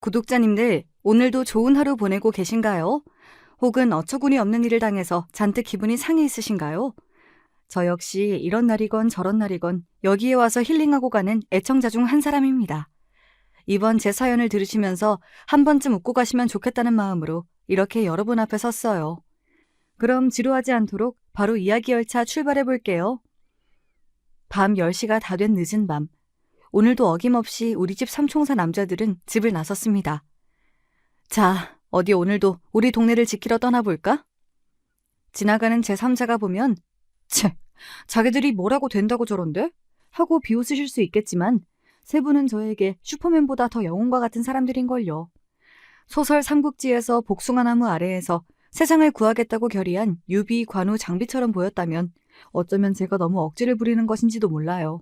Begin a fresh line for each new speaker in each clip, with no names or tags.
구독자님들, 오늘도 좋은 하루 보내고 계신가요? 혹은 어처구니 없는 일을 당해서 잔뜩 기분이 상해 있으신가요? 저 역시 이런 날이건 저런 날이건 여기에 와서 힐링하고 가는 애청자 중 한 사람입니다. 이번 제 사연을 들으시면서 한 번쯤 웃고 가시면 좋겠다는 마음으로 이렇게 여러분 앞에 섰어요. 그럼 지루하지 않도록 바로 이야기 열차 출발해 볼게요. 밤 10시가 다 된 늦은 밤. 오늘도 어김없이 우리 집 삼총사 남자들은 집을 나섰습니다. 자, 어디 오늘도 우리 동네를 지키러 떠나볼까? 지나가는 제3자가 보면 채, 자기들이 뭐라고 된다고 저런데? 하고 비웃으실 수 있겠지만 세 분은 저에게 슈퍼맨보다 더 영웅과 같은 사람들인걸요. 소설 삼국지에서 복숭아나무 아래에서 세상을 구하겠다고 결의한 유비, 관우, 장비처럼 보였다면 어쩌면 제가 너무 억지를 부리는 것인지도 몰라요.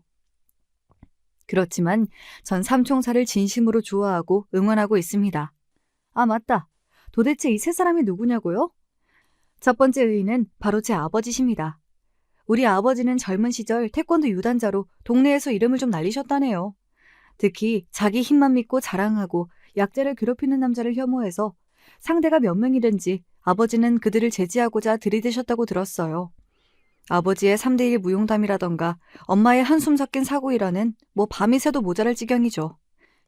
그렇지만 전 삼총사를 진심으로 좋아하고 응원하고 있습니다. 아, 맞다. 도대체 이 세 사람이 누구냐고요? 첫 번째 의인은 바로 제 아버지십니다. 우리 아버지는 젊은 시절 태권도 유단자로 동네에서 이름을 좀 날리셨다네요. 특히 자기 힘만 믿고 자랑하고 약자를 괴롭히는 남자를 혐오해서 상대가 몇 명이든지 아버지는 그들을 제지하고자 들이대셨다고 들었어요. 아버지의 3대1 무용담이라던가 엄마의 한숨 섞인 사고이라는 밤이 새도 모자랄 지경이죠.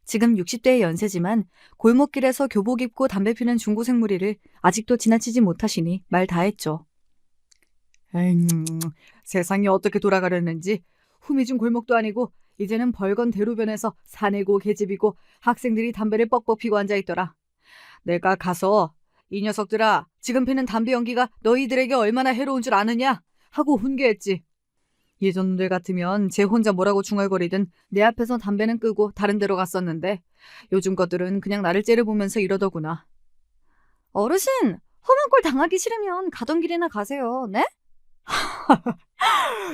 지금 60대의 연세지만 골목길에서 교복 입고 담배 피는 중고생 무리를 아직도 지나치지 못하시니 말 다했죠. 세상이 어떻게 돌아가려는지 후미진 골목도 아니고 이제는 벌건 대로변에서 사내고 계집이고 학생들이 담배를 뻑뻑 피고 앉아있더라. 내가 가서 이 녀석들아, 지금 피는 담배 연기가 너희들에게 얼마나 해로운 줄 아느냐? 하고 훈계했지. 예전들 같으면 쟤 혼자 뭐라고 중얼거리든 내 앞에서 담배는 끄고 다른 데로 갔었는데 요즘 것들은 그냥 나를 째려보면서 이러더구나. 어르신, 험한 꼴 당하기 싫으면 가던 길이나 가세요. 네?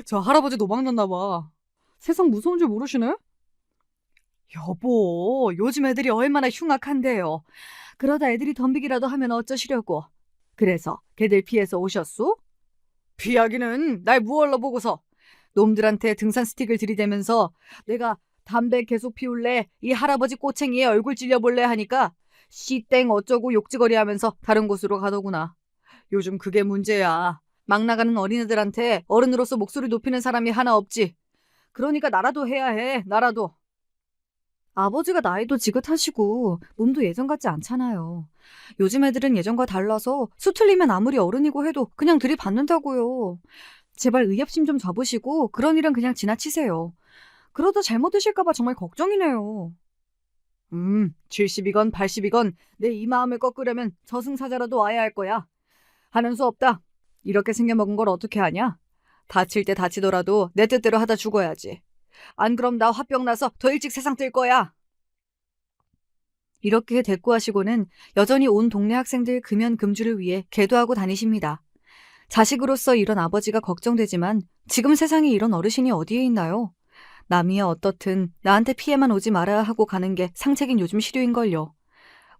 저 할아버지 도망났나 봐. 세상 무서운 줄 모르시네? 여보, 요즘 애들이 얼마나 흉악한데요. 그러다 애들이 덤비기라도 하면 어쩌시려고. 그래서 걔들 피해서 오셨소? 피하기는 날 무얼로 보고서. 놈들한테 등산 스틱을 들이대면서 내가 담배 계속 피울래, 이 할아버지 꼬챙이에 얼굴 찔려볼래 하니까 씨땡 어쩌고 욕지거리 하면서 다른 곳으로 가더구나. 요즘 그게 문제야. 막 나가는 어린애들한테 어른으로서 목소리 높이는 사람이 하나 없지. 그러니까 나라도 해야 해, 나라도. 아버지가 나이도 지긋하시고 몸도 예전 같지 않잖아요. 요즘 애들은 예전과 달라서 수틀리면 아무리 어른이고 해도 그냥 들이받는다고요. 제발 의협심 좀 접으시고 그런 일은 그냥 지나치세요. 그러다 잘못 드실까봐 정말 걱정이네요. 70이건 80이건 내 이 마음을 꺾으려면 저승사자라도 와야 할 거야. 하는 수 없다. 이렇게 생겨먹은 걸 어떻게 하냐? 다칠 때 다치더라도 내 뜻대로 하다 죽어야지. 안 그럼 나 화병 나서 더 일찍 세상 뜰 거야. 이렇게 대꾸하시고는 여전히 온 동네 학생들 금연금주를 위해 계도하고 다니십니다. 자식으로서 이런 아버지가 걱정되지만 지금 세상에 이런 어르신이 어디에 있나요? 남이야 어떻든 나한테 피해만 오지 말아야 하고 가는 게 상책인 요즘 시류인걸요.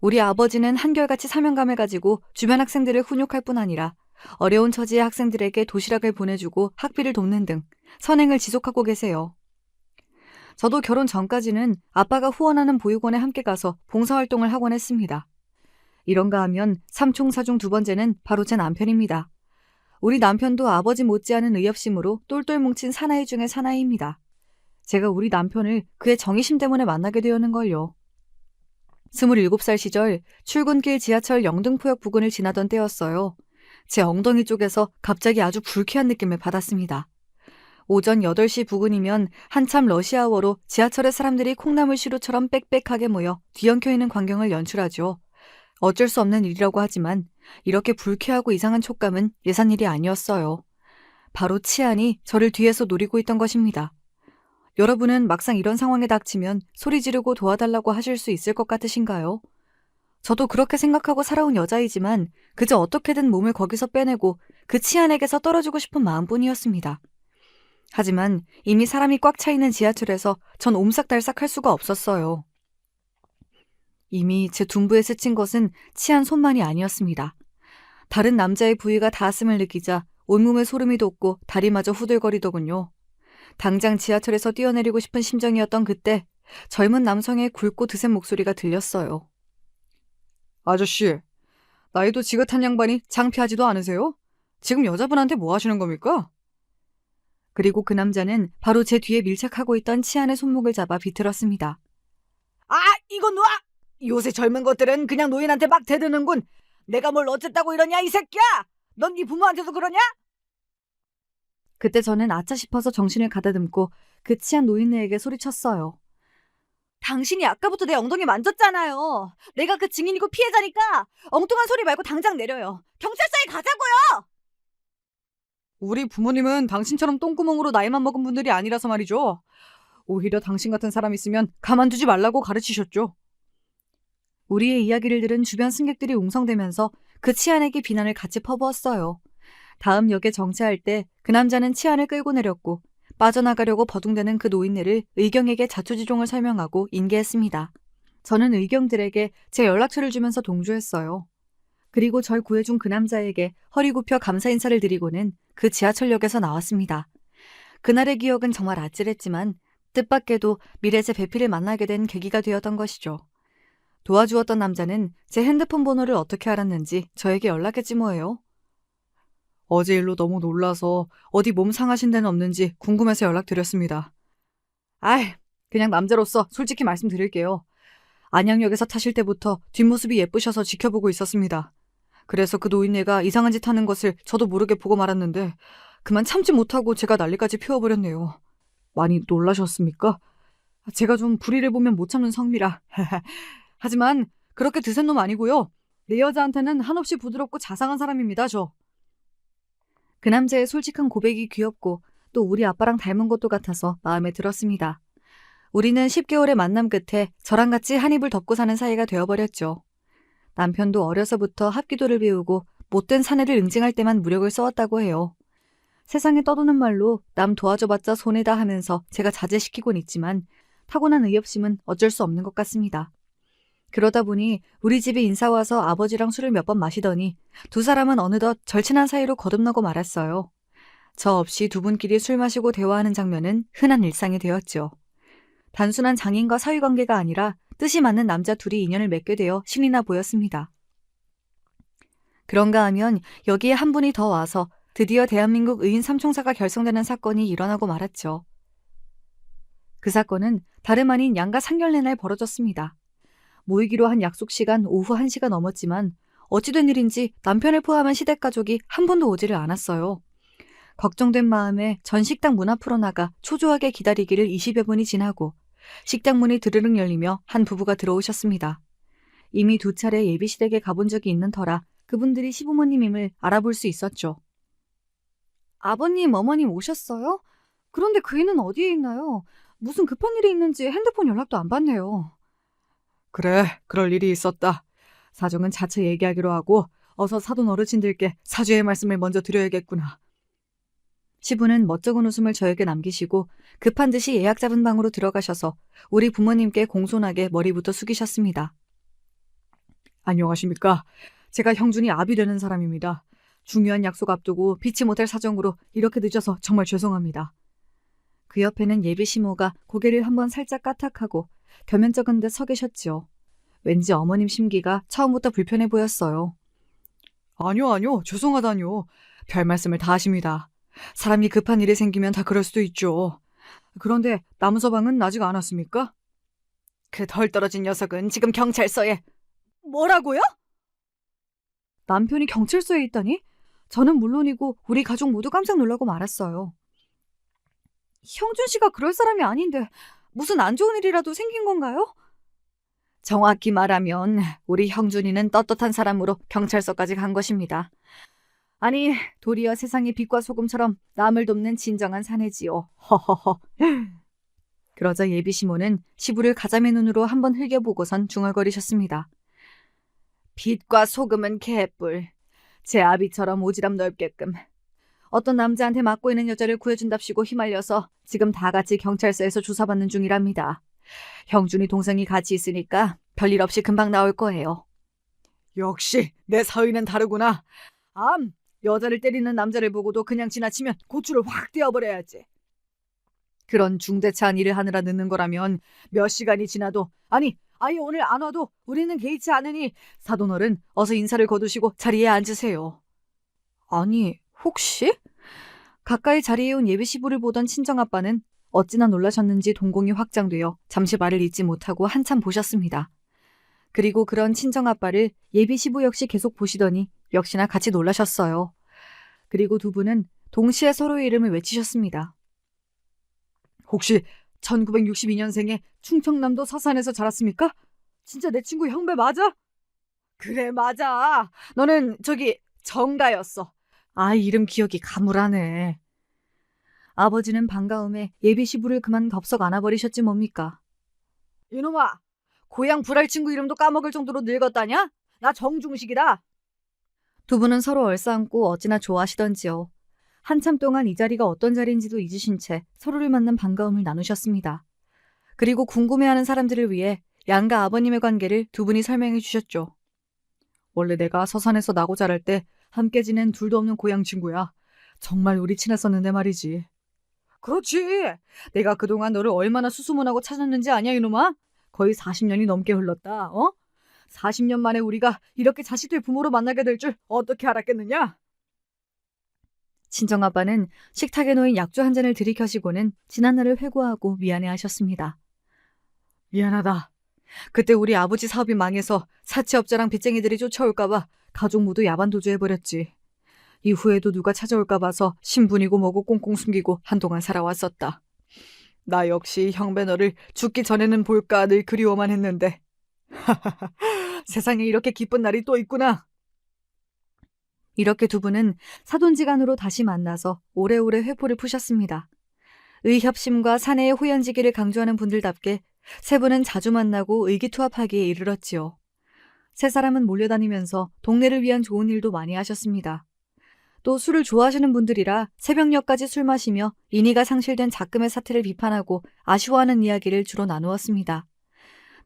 우리 아버지는 한결같이 사명감을 가지고 주변 학생들을 훈육할 뿐 아니라 어려운 처지의 학생들에게 도시락을 보내주고 학비를 돕는 등 선행을 지속하고 계세요. 저도 결혼 전까지는 아빠가 후원하는 보육원에 함께 가서 봉사활동을 하곤 했습니다. 이런가 하면 삼총사 중 두 번째는 바로 제 남편입니다. 우리 남편도 아버지 못지않은 의협심으로 똘똘 뭉친 사나이 중의 사나이입니다. 제가 우리 남편을 그의 정의심 때문에 만나게 되었는걸요. 27살 시절 출근길 지하철 영등포역 부근을 지나던 때였어요. 제 엉덩이 쪽에서 갑자기 아주 불쾌한 느낌을 받았습니다. 오전 8시 부근이면 한참 러시아워로 지하철에 사람들이 콩나물 시루처럼 빽빽하게 모여 뒤엉켜 있는 광경을 연출하죠. 어쩔 수 없는 일이라고 하지만 이렇게 불쾌하고 이상한 촉감은 예산 일이 아니었어요. 바로 치안이 저를 뒤에서 노리고 있던 것입니다. 여러분은 막상 이런 상황에 닥치면 소리 지르고 도와달라고 하실 수 있을 것 같으신가요? 저도 그렇게 생각하고 살아온 여자이지만 그저 어떻게든 몸을 거기서 빼내고 그 치안에게서 떨어지고 싶은 마음뿐이었습니다. 하지만 이미 사람이 꽉 차 있는 지하철에서 전 옴싹달싹 할 수가 없었어요. 이미 제 둔부에 스친 것은 치안 손만이 아니었습니다. 다른 남자의 부위가 닿았음을 느끼자 온몸에 소름이 돋고 다리마저 후들거리더군요. 당장 지하철에서 뛰어내리고 싶은 심정이었던 그때 젊은 남성의 굵고 드센 목소리가 들렸어요. 아저씨, 나이도 지긋한 양반이 창피하지도 않으세요? 지금 여자분한테 뭐 하시는 겁니까? 그리고 그 남자는 바로 제 뒤에 밀착하고 있던 치안의 손목을 잡아 비틀었습니다. 아, 이거 놔! 요새 젊은 것들은 그냥 노인한테 막 대드는군. 내가 뭘 어쨌다고 이러냐, 이 새끼야! 넌 네 부모한테도 그러냐? 그때 저는 아차 싶어서 정신을 가다듬고 그 치안 노인네에게 소리쳤어요. 당신이 아까부터 내 엉덩이 만졌잖아요. 내가 그 증인이고 피해자니까 엉뚱한 소리 말고 당장 내려요. 경찰서에 가자고요! 우리 부모님은 당신처럼 똥구멍으로 나이만 먹은 분들이 아니라서 말이죠. 오히려 당신 같은 사람 있으면 가만두지 말라고 가르치셨죠. 우리의 이야기를 들은 주변 승객들이 웅성대면서 그 치안에게 비난을 같이 퍼부었어요. 다음 역에 정차할 때 그 남자는 치안을 끌고 내렸고 빠져나가려고 버둥대는 그 노인네를 의경에게 자초지종을 설명하고 인계했습니다. 저는 의경들에게 제 연락처를 주면서 동조했어요. 그리고 절 구해준 그 남자에게 허리 굽혀 감사 인사를 드리고는 그 지하철역에서 나왔습니다. 그날의 기억은 정말 아찔했지만 뜻밖에도 미래 제 배필을 만나게 된 계기가 되었던 것이죠. 도와주었던 남자는 제 핸드폰 번호를 어떻게 알았는지 저에게 연락했지 뭐예요. 어제 일로 너무 놀라서 어디 몸 상하신 데는 없는지 궁금해서 연락드렸습니다. 아이, 그냥 남자로서 솔직히 말씀드릴게요. 안양역에서 타실 때부터 뒷모습이 예쁘셔서 지켜보고 있었습니다. 그래서 그 노인네가 이상한 짓 하는 것을 저도 모르게 보고 말았는데 그만 참지 못하고 제가 난리까지 피워버렸네요. 많이 놀라셨습니까? 제가 좀 불의를 보면 못 참는 성미라. 하지만 그렇게 드센 놈 아니고요. 내 여자한테는 한없이 부드럽고 자상한 사람입니다, 저. 그 남자의 솔직한 고백이 귀엽고 또 우리 아빠랑 닮은 것도 같아서 마음에 들었습니다. 우리는 10개월의 만남 끝에 저랑 같이 한 입을 덮고 사는 사이가 되어버렸죠. 남편도 어려서부터 합기도를 배우고 못된 사내를 응징할 때만 무력을 써왔다고 해요. 세상에 떠도는 말로 남 도와줘봤자 손해다 하면서 제가 자제시키곤 있지만 타고난 의협심은 어쩔 수 없는 것 같습니다. 그러다 보니 우리 집에 인사 와서 아버지랑 술을 몇 번 마시더니 두 사람은 어느덧 절친한 사이로 거듭나고 말았어요. 저 없이 두 분끼리 술 마시고 대화하는 장면은 흔한 일상이 되었죠. 단순한 장인과 사위관계가 아니라 뜻이 맞는 남자 둘이 인연을 맺게 되어 신이 나 보였습니다. 그런가 하면 여기에 한 분이 더 와서 드디어 대한민국 의인 삼총사가 결성되는 사건이 일어나고 말았죠. 그 사건은 다름 아닌 양가 상견례 날 벌어졌습니다. 모이기로 한 약속 시간 오후 1시가 넘었지만 어찌된 일인지 남편을 포함한 시댁가족이 한 분도 오지를 않았어요. 걱정된 마음에 전 식당 문 앞으로 나가 초조하게 기다리기를 20여 분이 지나고 식당 문이 드르륵 열리며 한 부부가 들어오셨습니다. 이미 2차례 예비시댁에 가본 적이 있는 터라 그분들이 시부모님임을 알아볼 수 있었죠. 아버님, 어머님 오셨어요? 그런데 그이는 어디에 있나요? 무슨 급한 일이 있는지 핸드폰 연락도 안 받네요. 그래, 그럴 일이 있었다. 사정은 자체 얘기하기로 하고 어서 사돈 어르신들께 사죄의 말씀을 먼저 드려야겠구나. 시부는 멋쩍은 웃음을 저에게 남기시고 급한 듯이 예약 잡은 방으로 들어가셔서 우리 부모님께 공손하게 머리부터 숙이셨습니다. 안녕하십니까. 제가 형준이 아비 되는 사람입니다. 중요한 약속 앞두고 피치 못할 사정으로 이렇게 늦어서 정말 죄송합니다. 그 옆에는 예비 시모가 고개를 한번 살짝 까딱하고 겸연쩍은 듯 서 계셨지요. 왠지 어머님 심기가 처음부터 불편해 보였어요. 아니요, 죄송하다뇨. 별 말씀을 다 하십니다. 사람이 급한 일이 생기면 다 그럴 수도 있죠. 그런데 남서방은 아직 안 왔습니까? 그 덜 떨어진 녀석은 지금 경찰서에. 뭐라고요? 남편이 경찰서에 있다니? 저는 물론이고 우리 가족 모두 깜짝 놀라고 말았어요. 형준 씨가 그럴 사람이 아닌데 무슨 안 좋은 일이라도 생긴 건가요? 정확히 말하면 우리 형준이는 떳떳한 사람으로 경찰서까지 간 것입니다. 아니, 도리어 세상이 빛과 소금처럼 남을 돕는 진정한 사내지요. 허허허. 그러자 예비 시모는 시부를 가자미 눈으로 한번 흘겨보고선 중얼거리셨습니다. 빛과 소금은 개뿔. 제 아비처럼 오지랖 넓게끔. 어떤 남자한테 맞고 있는 여자를 구해준답시고 휘말려서 지금 다 같이 경찰서에서 조사받는 중이랍니다. 형준이 동생이 같이 있으니까 별일 없이 금방 나올 거예요. 역시 내 사위는 다르구나. 여자를 때리는 남자를 보고도 그냥 지나치면 고추를 확 떼어버려야지. 그런 중대차한 일을 하느라 늦는 거라면 몇 시간이 지나도, 아니 아예 오늘 안 와도 우리는 개의치 않으니 사돈어른 어서 인사를 거두시고 자리에 앉으세요. 아니, 혹시? 가까이 자리에 온 예비시부를 보던 친정아빠는 어찌나 놀라셨는지 동공이 확장되어 잠시 말을 잇지 못하고 한참 보셨습니다. 그리고 그런 친정아빠를 예비시부 역시 계속 보시더니 역시나 같이 놀라셨어요. 그리고 두 분은 동시에 서로의 이름을 외치셨습니다. 혹시 1962년생에 충청남도 서산에서 자랐습니까? 진짜 내 친구 형배 맞아? 그래, 맞아. 너는 저기 정가였어. 아, 이름 기억이 가물하네. 아버지는 반가움에 예비시부를 그만 덥석 안아버리셨지 뭡니까. 이놈아, 고향 불알 친구 이름도 까먹을 정도로 늙었다냐? 나 정중식이다. 두 분은 서로 얼싸안고 어찌나 좋아하시던지요. 한참 동안 이 자리가 어떤 자리인지도 잊으신 채 서로를 만난 반가움을 나누셨습니다. 그리고 궁금해하는 사람들을 위해 양가 아버님의 관계를 두 분이 설명해 주셨죠. 원래 내가 서산에서 나고 자랄 때 함께 지낸 둘도 없는 고향 친구야. 정말 우리 친했었는데 말이지. 그렇지. 내가 그동안 너를 얼마나 수소문하고 찾았는지 아냐, 이놈아? 거의 40년이 넘게 흘렀다. 40년 만에 우리가 이렇게 자식들 부모로 만나게 될 줄 어떻게 알았겠느냐? 친정아빠는 식탁에 놓인 약주 한 잔을 들이켜시고는 지난날을 회고하고 미안해하셨습니다. 미안하다. 그때 우리 아버지 사업이 망해서 사채업자랑 빚쟁이들이 쫓아올까봐 가족 모두 야반도주해버렸지. 이후에도 누가 찾아올까 봐서 신분이고 뭐고 꽁꽁 숨기고 한동안 살아왔었다. 나 역시 형배 너를 죽기 전에는 볼까 늘 그리워만 했는데. 세상에 이렇게 기쁜 날이 또 있구나. 이렇게 두 분은 사돈지간으로 다시 만나서 오래오래 회포를 푸셨습니다. 의협심과 사내의 호연지기를 강조하는 분들답게 세 분은 자주 만나고 의기투합하기에 이르렀지요. 세 사람은 몰려다니면서 동네를 위한 좋은 일도 많이 하셨습니다. 또 술을 좋아하시는 분들이라 새벽녘까지 술 마시며 인의가 상실된 작금의 사태를 비판하고 아쉬워하는 이야기를 주로 나누었습니다.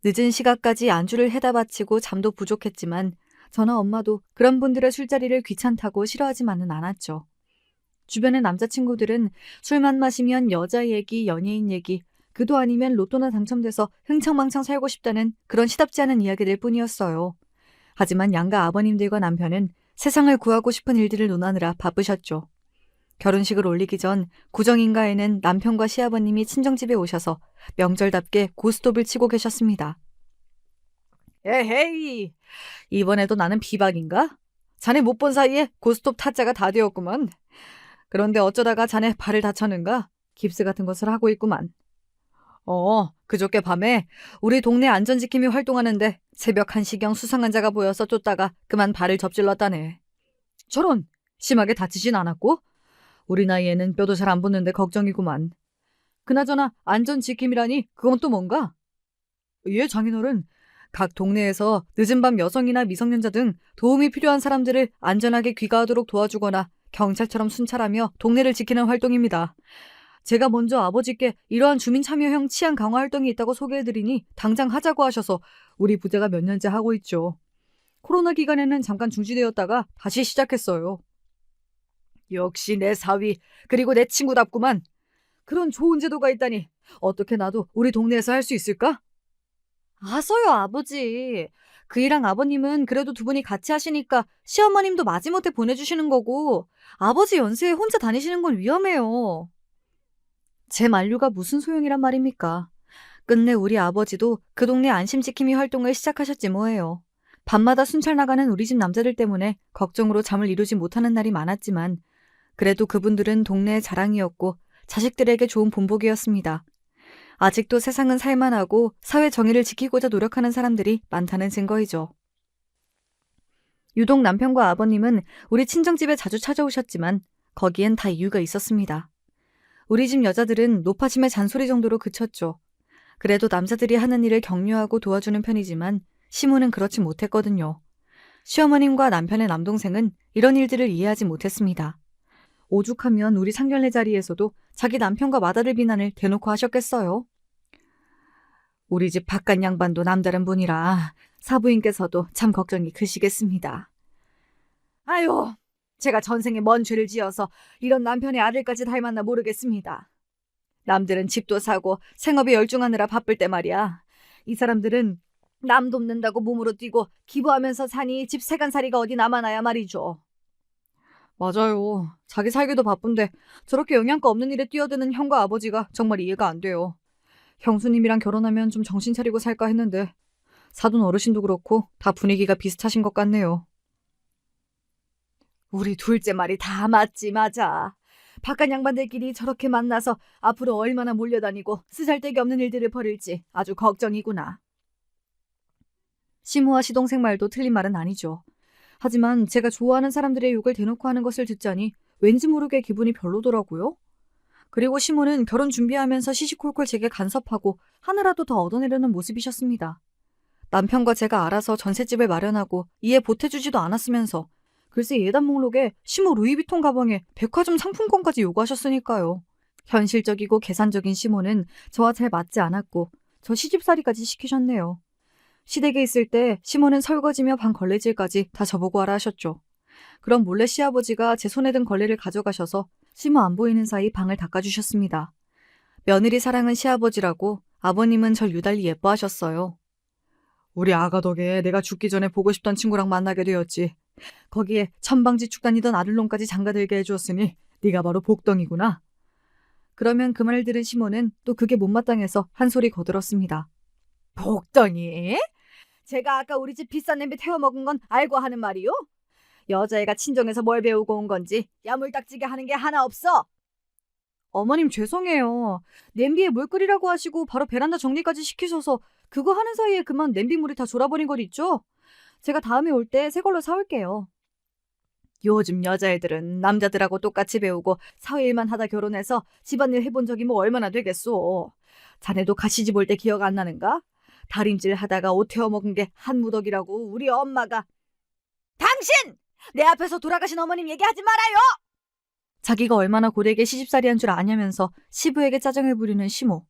늦은 시각까지 안주를 해다 바치고 잠도 부족했지만 저나 엄마도 그런 분들의 술자리를 귀찮다고 싫어하지만은 않았죠. 주변의 남자친구들은 술만 마시면 여자 얘기, 연예인 얘기, 그도 아니면 로또나 당첨돼서 흥청망청 살고 싶다는 그런 시답지 않은 이야기들 뿐이었어요. 하지만 양가 아버님들과 남편은 세상을 구하고 싶은 일들을 논하느라 바쁘셨죠. 결혼식을 올리기 전 구정인가에는 남편과 시아버님이 친정집에 오셔서 명절답게 고스톱을 치고 계셨습니다. 에헤이, 이번에도 나는 비박인가? 자네 못 본 사이에 고스톱 타짜가 다 되었구만. 그런데 어쩌다가 자네 발을 다쳤는가? 깁스 같은 것을 하고 있구만. 그저께 밤에 우리 동네 안전지킴이 활동하는데 새벽 1시경 수상한 자가 보여서 쫓다가 그만 발을 접질렀다네. 저런, 심하게 다치진 않았고? 우리 나이에는 뼈도 잘 안 붙는데 걱정이구만. 그나저나 안전지킴이라니 그건 또 뭔가? 예, 장인어른. 각 동네에서 늦은 밤 여성이나 미성년자 등 도움이 필요한 사람들을 안전하게 귀가하도록 도와주거나 경찰처럼 순찰하며 동네를 지키는 활동입니다. 제가 먼저 아버지께 이러한 주민 참여형 치안 강화 활동이 있다고 소개해드리니 당장 하자고 하셔서 우리 부대가 몇 년째 하고 있죠. 코로나 기간에는 잠깐 중지되었다가 다시 시작했어요. 역시 내 사위, 그리고 내 친구답구만. 그런 좋은 제도가 있다니 어떻게 나도 우리 동네에서 할 수 있을까? 아서요, 아버지. 그이랑 아버님은 그래도 두 분이 같이 하시니까 시어머님도 마지못해 보내주시는 거고 아버지 연세에 혼자 다니시는 건 위험해요. 제 만류가 무슨 소용이란 말입니까? 끝내 우리 아버지도 그 동네 안심지킴이 활동을 시작하셨지 뭐예요. 밤마다 순찰 나가는 우리 집 남자들 때문에 걱정으로 잠을 이루지 못하는 날이 많았지만 그래도 그분들은 동네의 자랑이었고 자식들에게 좋은 본보기였습니다. 아직도 세상은 살만하고 사회 정의를 지키고자 노력하는 사람들이 많다는 증거이죠. 유독 남편과 아버님은 우리 친정집에 자주 찾아오셨지만 거기엔 다 이유가 있었습니다. 우리 집 여자들은 노파심의 잔소리 정도로 그쳤죠. 그래도 남자들이 하는 일을 격려하고 도와주는 편이지만 시무는 그렇지 못했거든요. 시어머님과 남편의 남동생은 이런 일들을 이해하지 못했습니다. 오죽하면 우리 상견례 자리에서도 자기 남편과 맏아들 비난을 대놓고 하셨겠어요. 우리 집 바깥 양반도 남다른 분이라 사부인께서도 참 걱정이 크시겠습니다. 아유, 제가 전생에 뭔 죄를 지어서 이런 남편의 아들까지 닮았나 모르겠습니다. 남들은 집도 사고 생업에 열중하느라 바쁠 때 말이야. 이 사람들은 남 돕는다고 몸으로 뛰고 기부하면서 사니 집 세간살이가 어디 남아나야 말이죠. 맞아요. 자기 살기도 바쁜데 저렇게 영양가 없는 일에 뛰어드는 형과 아버지가 정말 이해가 안 돼요. 형수님이랑 결혼하면 좀 정신 차리고 살까 했는데 사돈 어르신도 그렇고 다 분위기가 비슷하신 것 같네요. 우리 둘째 말이 다 맞지 맞아. 바깥 양반들끼리 저렇게 만나서 앞으로 얼마나 몰려다니고 쓰잘데기 없는 일들을 벌일지 아주 걱정이구나. 시모와 시동생 말도 틀린 말은 아니죠. 하지만 제가 좋아하는 사람들의 욕을 대놓고 하는 것을 듣자니 왠지 모르게 기분이 별로더라고요. 그리고 시모는 결혼 준비하면서 시시콜콜 제게 간섭하고 하나라도 더 얻어내려는 모습이셨습니다. 남편과 제가 알아서 전셋집을 마련하고 이에 보태주지도 않았으면서 글쎄 예단 목록에 시모 루이비통 가방에 백화점 상품권까지 요구하셨으니까요. 현실적이고 계산적인 시모는 저와 잘 맞지 않았고 저 시집살이까지 시키셨네요. 시댁에 있을 때 시모는 설거지며 방 걸레질까지 다 저보고 하라 하셨죠. 그럼 몰래 시아버지가 제 손에 든 걸레를 가져가셔서 시모 안 보이는 사이 방을 닦아주셨습니다. 며느리 사랑은 시아버지라고 아버님은 절 유달리 예뻐하셨어요. 우리 아가 덕에 내가 죽기 전에 보고 싶던 친구랑 만나게 되었지. 거기에 천방지축 다니던 아들놈까지 장가들게 해주었으니 네가 바로 복덩이구나. 그러면 그 말을 들은 시모는 또 그게 못마땅해서 한 소리 거들었습니다. 복덩이? 제가 아까 우리 집 비싼 냄비 태워 먹은 건 알고 하는 말이요? 여자애가 친정에서 뭘 배우고 온 건지 야물딱지게 하는 게 하나 없어. 어머님 죄송해요. 냄비에 물 끓이라고 하시고 바로 베란다 정리까지 시키셔서 그거 하는 사이에 그만 냄비물이 다 졸아버린 것 있죠? 제가 다음에 올 때 새 걸로 사올게요. 요즘 여자애들은 남자들하고 똑같이 배우고 사회일만 하다 결혼해서 집안일 해본 적이 뭐 얼마나 되겠소. 자네도 가시집 올 때 기억 안 나는가? 다림질 하다가 옷 태워 먹은 게 한 무더기라고 우리 엄마가. 당신! 내 앞에서 돌아가신 어머님 얘기하지 말아요! 자기가 얼마나 고되게 시집살이한 줄 아냐면서 시부에게 짜증을 부리는 시모.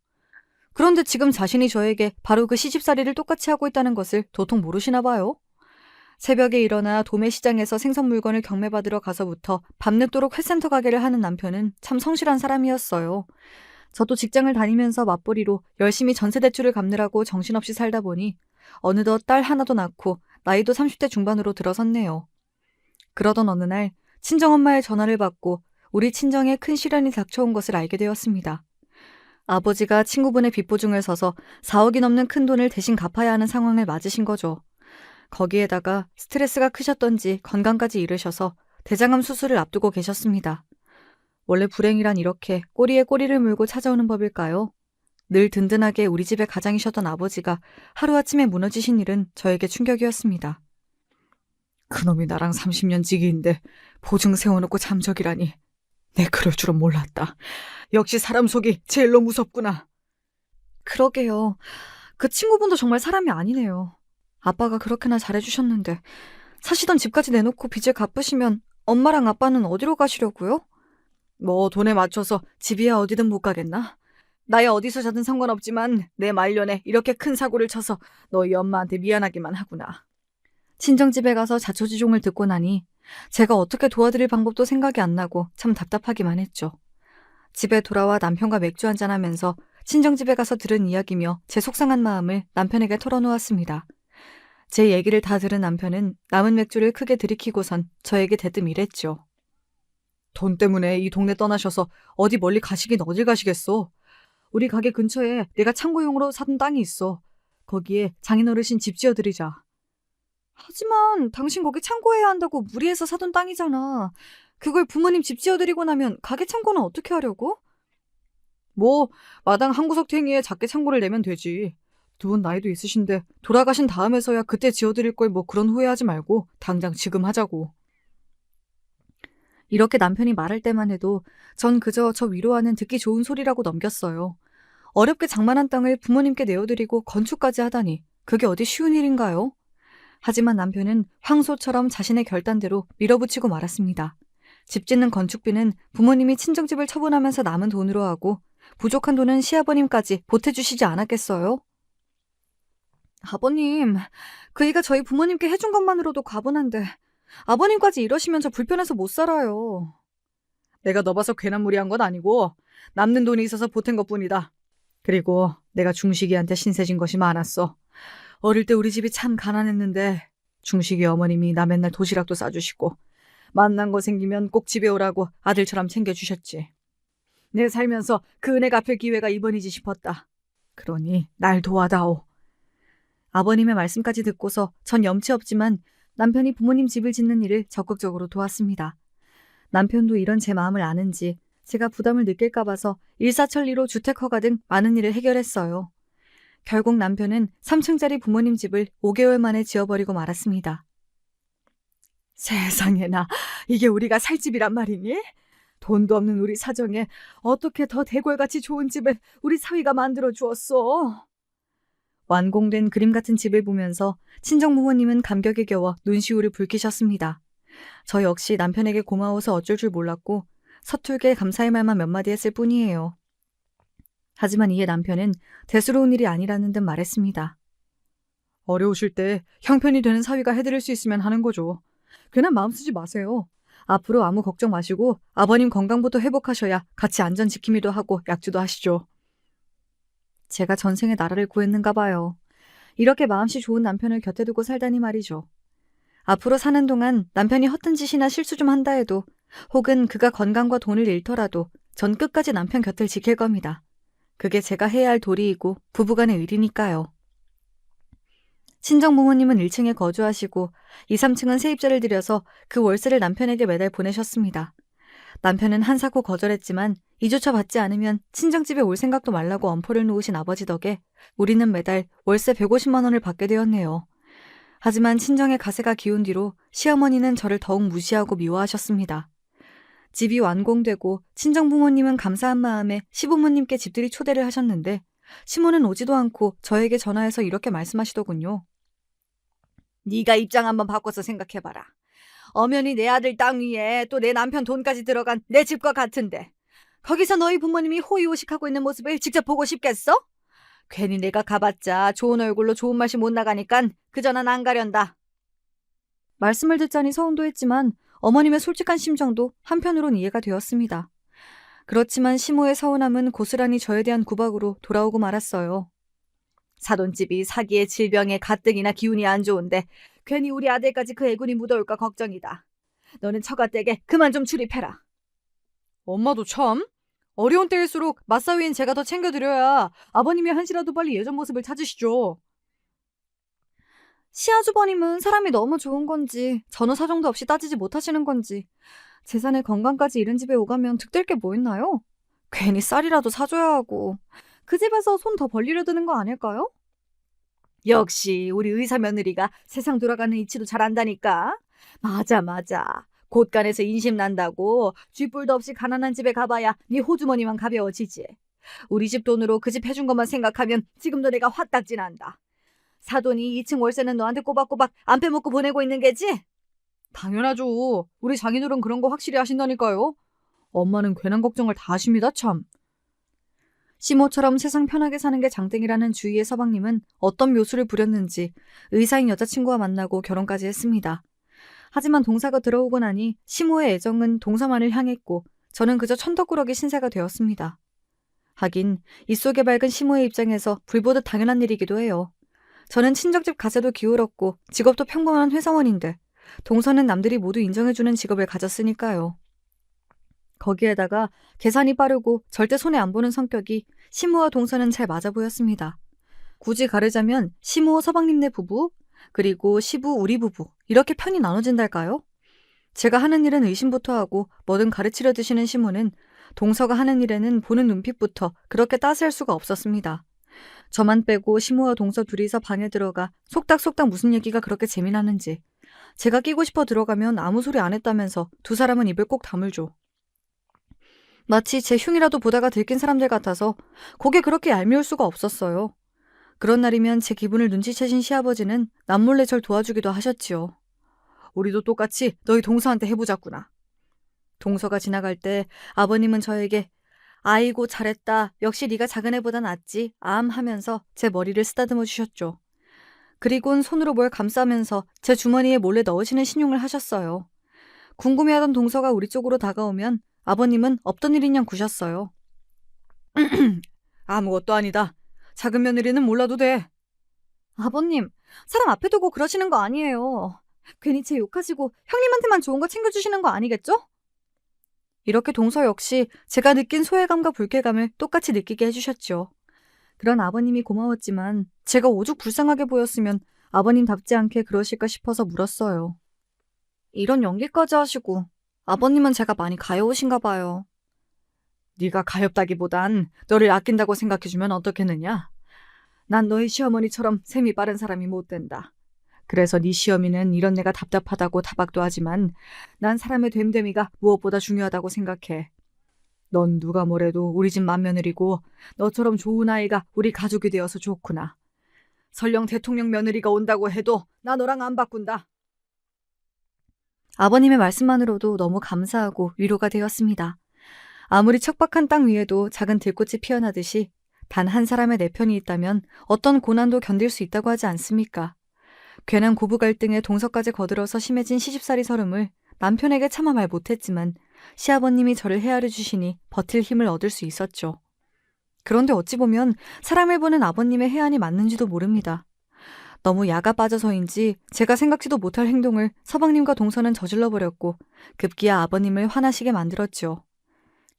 그런데 지금 자신이 저에게 바로 그 시집살이를 똑같이 하고 있다는 것을 도통 모르시나 봐요. 새벽에 일어나 도매시장에서 생선 물건을 경매받으러 가서부터 밤늦도록 회센터 가게를 하는 남편은 참 성실한 사람이었어요. 저도 직장을 다니면서 맞벌이로 열심히 전세 대출을 갚느라고 정신없이 살다 보니 어느덧 딸 하나도 낳고 나이도 30대 중반으로 들어섰네요. 그러던 어느 날 친정엄마의 전화를 받고 우리 친정에 큰 시련이 닥쳐온 것을 알게 되었습니다. 아버지가 친구분의 빚보증을 서서 4억이 넘는 큰 돈을 대신 갚아야 하는 상황을 맞으신 거죠. 거기에다가 스트레스가 크셨던지 건강까지 잃으셔서 대장암 수술을 앞두고 계셨습니다. 원래 불행이란 이렇게 꼬리에 꼬리를 물고 찾아오는 법일까요? 늘 든든하게 우리 집의 가장이셨던 아버지가 하루아침에 무너지신 일은 저에게 충격이었습니다. 그놈이 나랑 30년 지기인데 보증 세워놓고 잠적이라니. 내 그럴 줄은 몰랐다. 역시 사람 속이 제일로 무섭구나. 그러게요. 그 친구분도 정말 사람이 아니네요. 아빠가 그렇게나 잘해주셨는데 사시던 집까지 내놓고 빚을 갚으시면 엄마랑 아빠는 어디로 가시려고요? 뭐 돈에 맞춰서 집이야 어디든 못 가겠나? 나야 어디서 자든 상관없지만 내 말년에 이렇게 큰 사고를 쳐서 너희 엄마한테 미안하기만 하구나. 친정집에 가서 자초지종을 듣고 나니 제가 어떻게 도와드릴 방법도 생각이 안 나고 참 답답하기만 했죠. 집에 돌아와 남편과 맥주 한잔하면서 친정집에 가서 들은 이야기며 제 속상한 마음을 남편에게 털어놓았습니다. 제 얘기를 다 들은 남편은 남은 맥주를 크게 들이키고선 저에게 대뜸 이랬죠. 돈 때문에 이 동네 떠나셔서 어디 멀리 가시긴 어딜 가시겠어. 우리 가게 근처에 내가 창고용으로 사둔 땅이 있어. 거기에 장인어르신 집 지어드리자. 하지만 당신 거기 창고해야 한다고 무리해서 사둔 땅이잖아. 그걸 부모님 집 지어드리고 나면 가게 창고는 어떻게 하려고? 뭐 마당 한 구석 탱이에 작게 창고를 내면 되지. 두 분 나이도 있으신데 돌아가신 다음에서야 그때 지어드릴 걸 뭐 그런 후회하지 말고 당장 지금 하자고. 이렇게 남편이 말할 때만 해도 전 그저 저 위로하는 듣기 좋은 소리라고 넘겼어요. 어렵게 장만한 땅을 부모님께 내어드리고 건축까지 하다니 그게 어디 쉬운 일인가요? 하지만 남편은 황소처럼 자신의 결단대로 밀어붙이고 말았습니다. 집 짓는 건축비는 부모님이 친정집을 처분하면서 남은 돈으로 하고 부족한 돈은 시아버님까지 보태주시지 않았겠어요? 아버님, 그이가 저희 부모님께 해준 것만으로도 과분한데 아버님까지 이러시면 저 불편해서 못 살아요. 내가 너 봐서 괜한 무리한 건 아니고 남는 돈이 있어서 보탠 것뿐이다. 그리고 내가 중식이한테 신세진 것이 많았어. 어릴 때 우리 집이 참 가난했는데 중식이 어머님이 나 맨날 도시락도 싸주시고 만난 거 생기면 꼭 집에 오라고 아들처럼 챙겨주셨지. 내 살면서 그 은혜 갚을 기회가 이번이지 싶었다. 그러니 날 도와다오. 아버님의 말씀까지 듣고서 전 염치 없지만 남편이 부모님 집을 짓는 일을 적극적으로 도왔습니다. 남편도 이런 제 마음을 아는지 제가 부담을 느낄까 봐서 일사천리로 주택 허가 등 많은 일을 해결했어요. 결국 남편은 3층짜리 부모님 집을 5개월 만에 지어버리고 말았습니다. 세상에나, 이게 우리가 살 집이란 말이니? 돈도 없는 우리 사정에 어떻게 더 대궐같이 좋은 집을 우리 사위가 만들어 주었어? 완공된 그림 같은 집을 보면서 친정 부모님은 감격에 겨워 눈시울을 붉히셨습니다. 저 역시 남편에게 고마워서 어쩔 줄 몰랐고 서툴게 감사의 말만 몇 마디 했을 뿐이에요. 하지만 이에 남편은 대수로운 일이 아니라는 듯 말했습니다. 어려우실 때 형편이 되는 사위가 해드릴 수 있으면 하는 거죠. 괜한 마음 쓰지 마세요. 앞으로 아무 걱정 마시고 아버님 건강부터 회복하셔야 같이 안전 지킴이도 하고 약주도 하시죠. 제가 전생에 나라를 구했는가 봐요. 이렇게 마음씨 좋은 남편을 곁에 두고 살다니 말이죠. 앞으로 사는 동안 남편이 허튼 짓이나 실수 좀 한다 해도 혹은 그가 건강과 돈을 잃더라도 전 끝까지 남편 곁을 지킬 겁니다. 그게 제가 해야 할 도리이고 부부간의 의리니까요. 친정 부모님은 1층에 거주하시고 2, 3층은 세입자를 들여서 그 월세를 남편에게 매달 보내셨습니다. 남편은 한사코 거절했지만 2조차 받지 않으면 친정집에 올 생각도 말라고 엄포를 놓으신 아버지 덕에 우리는 매달 월세 150만 원을 받게 되었네요. 하지만 친정의 가세가 기운 뒤로 시어머니는 저를 더욱 무시하고 미워하셨습니다. 집이 완공되고 친정 부모님은 감사한 마음에 시부모님께 집들이 초대를 하셨는데 시모는 오지도 않고 저에게 전화해서 이렇게 말씀하시더군요. 네가 입장 한번 바꿔서 생각해봐라. 엄연히 내 아들 땅 위에 또 내 남편 돈까지 들어간 내 집과 같은데 거기서 너희 부모님이 호의호식하고 있는 모습을 직접 보고 싶겠어? 괜히 내가 가봤자 좋은 얼굴로 좋은 맛이 못 나가니깐 그저 난 안 가련다. 말씀을 듣자니 서운도 했지만 어머님의 솔직한 심정도 한편으론 이해가 되었습니다. 그렇지만 시모의 서운함은 고스란히 저에 대한 구박으로 돌아오고 말았어요. 사돈집이 사기에 질병에 가뜩이나 기운이 안 좋은데 괜히 우리 아들까지 그 애군이 묻어올까 걱정이다. 너는 처가댁에 그만 좀 출입해라. 엄마도 참. 어려운 때일수록 맞사위인 제가 더 챙겨드려야 아버님이 한시라도 빨리 예전 모습을 찾으시죠. 시아주버님은 사람이 너무 좋은 건지 전후 사정도 없이 따지지 못하시는 건지 재산의 건강까지 잃은 집에 오가면 득될 게 뭐 있나요? 괜히 쌀이라도 사줘야 하고 그 집에서 손 더 벌리려 드는 거 아닐까요? 역시 우리 의사 며느리가 세상 돌아가는 이치도 잘 안다니까. 맞아. 곳간에서 인심 난다고 쥐뿔도 없이 가난한 집에 가봐야 네 호주머니만 가벼워지지. 우리 집 돈으로 그 집 해준 것만 생각하면 지금도 내가 화딱지 난다. 사돈이 2층 월세는 너한테 꼬박꼬박 안 빼먹고 보내고 있는 게지? 당연하죠. 우리 장인어른 그런 거 확실히 하신다니까요. 엄마는 괜한 걱정을 다 하십니다 참. 시모처럼 세상 편하게 사는 게 장땡이라는 주위의 서방님은 어떤 묘수를 부렸는지 의사인 여자친구와 만나고 결혼까지 했습니다. 하지만 동사가 들어오고 나니 시모의 애정은 동서만을 향했고 저는 그저 천덕꾸러기 신세가 되었습니다. 하긴 이 속에 밝은 시모의 입장에서 불보듯 당연한 일이기도 해요. 저는 친정집 가세도 기울었고 직업도 평범한 회사원인데 동서는 남들이 모두 인정해주는 직업을 가졌으니까요. 거기에다가 계산이 빠르고 절대 손해 안 보는 성격이 시모와 동서는 잘 맞아 보였습니다. 굳이 가르자면 시모 서방님네 부부 그리고 시부 우리 부부 이렇게 편이 나눠진달까요? 제가 하는 일은 의심부터 하고 뭐든 가르치려 드시는 시모는 동서가 하는 일에는 보는 눈빛부터 그렇게 따스할 수가 없었습니다. 저만 빼고 시모와 동서 둘이서 방에 들어가 속닥속닥 무슨 얘기가 그렇게 재미나는지 제가 끼고 싶어 들어가면 아무 소리 안 했다면서 두 사람은 입을 꼭 다물죠. 마치 제 흉이라도 보다가 들킨 사람들 같아서 고개 그렇게 얄미울 수가 없었어요. 그런 날이면 제 기분을 눈치채신 시아버지는 남몰래 절 도와주기도 하셨지요. 우리도 똑같이 너희 동서한테 해보자꾸나. 동서가 지나갈 때 아버님은 저에게 아이고 잘했다. 역시 네가 작은 애보다 낫지. 암 하면서 제 머리를 쓰다듬어 주셨죠. 그리곤 손으로 뭘 감싸면서 제 주머니에 몰래 넣으시는 신용을 하셨어요. 궁금해하던 동서가 우리 쪽으로 다가오면 아버님은 없던 일인 양 구셨어요. 아무것도 아니다. 작은 며느리는 몰라도 돼. 아버님, 사람 앞에 두고 그러시는 거 아니에요. 괜히 제 욕하시고 형님한테만 좋은 거 챙겨주시는 거 아니겠죠? 이렇게 동서 역시 제가 느낀 소외감과 불쾌감을 똑같이 느끼게 해주셨죠. 그런 아버님이 고마웠지만 제가 오죽 불쌍하게 보였으면 아버님답지 않게 그러실까 싶어서 물었어요. 이런 연기까지 하시고 아버님은 제가 많이 가여우신가 봐요. 네가 가엾다기보단 너를 아낀다고 생각해주면 어떻겠느냐? 난 너희 시어머니처럼 셈이 빠른 사람이 못 된다. 그래서 네 시어미는 이런 내가 답답하다고 타박도 하지만 난 사람의 됨됨이가 무엇보다 중요하다고 생각해. 넌 누가 뭐래도 우리 집 맏며느리고 너처럼 좋은 아이가 우리 가족이 되어서 좋구나. 설령 대통령 며느리가 온다고 해도 나 너랑 안 바꾼다. 아버님의 말씀만으로도 너무 감사하고 위로가 되었습니다. 아무리 척박한 땅 위에도 작은 들꽃이 피어나듯이 단 한 사람의 내 편이 있다면 어떤 고난도 견딜 수 있다고 하지 않습니까? 괜한 고부 갈등에 동서까지 거들어서 심해진 시집살이 서름을 남편에게 차마 말 못했지만 시아버님이 저를 헤아려 주시니 버틸 힘을 얻을 수 있었죠. 그런데 어찌 보면 사람을 보는 아버님의 해안이 맞는지도 모릅니다. 너무 야가 빠져서인지 제가 생각지도 못할 행동을 서방님과 동서는 저질러버렸고 급기야 아버님을 화나시게 만들었죠.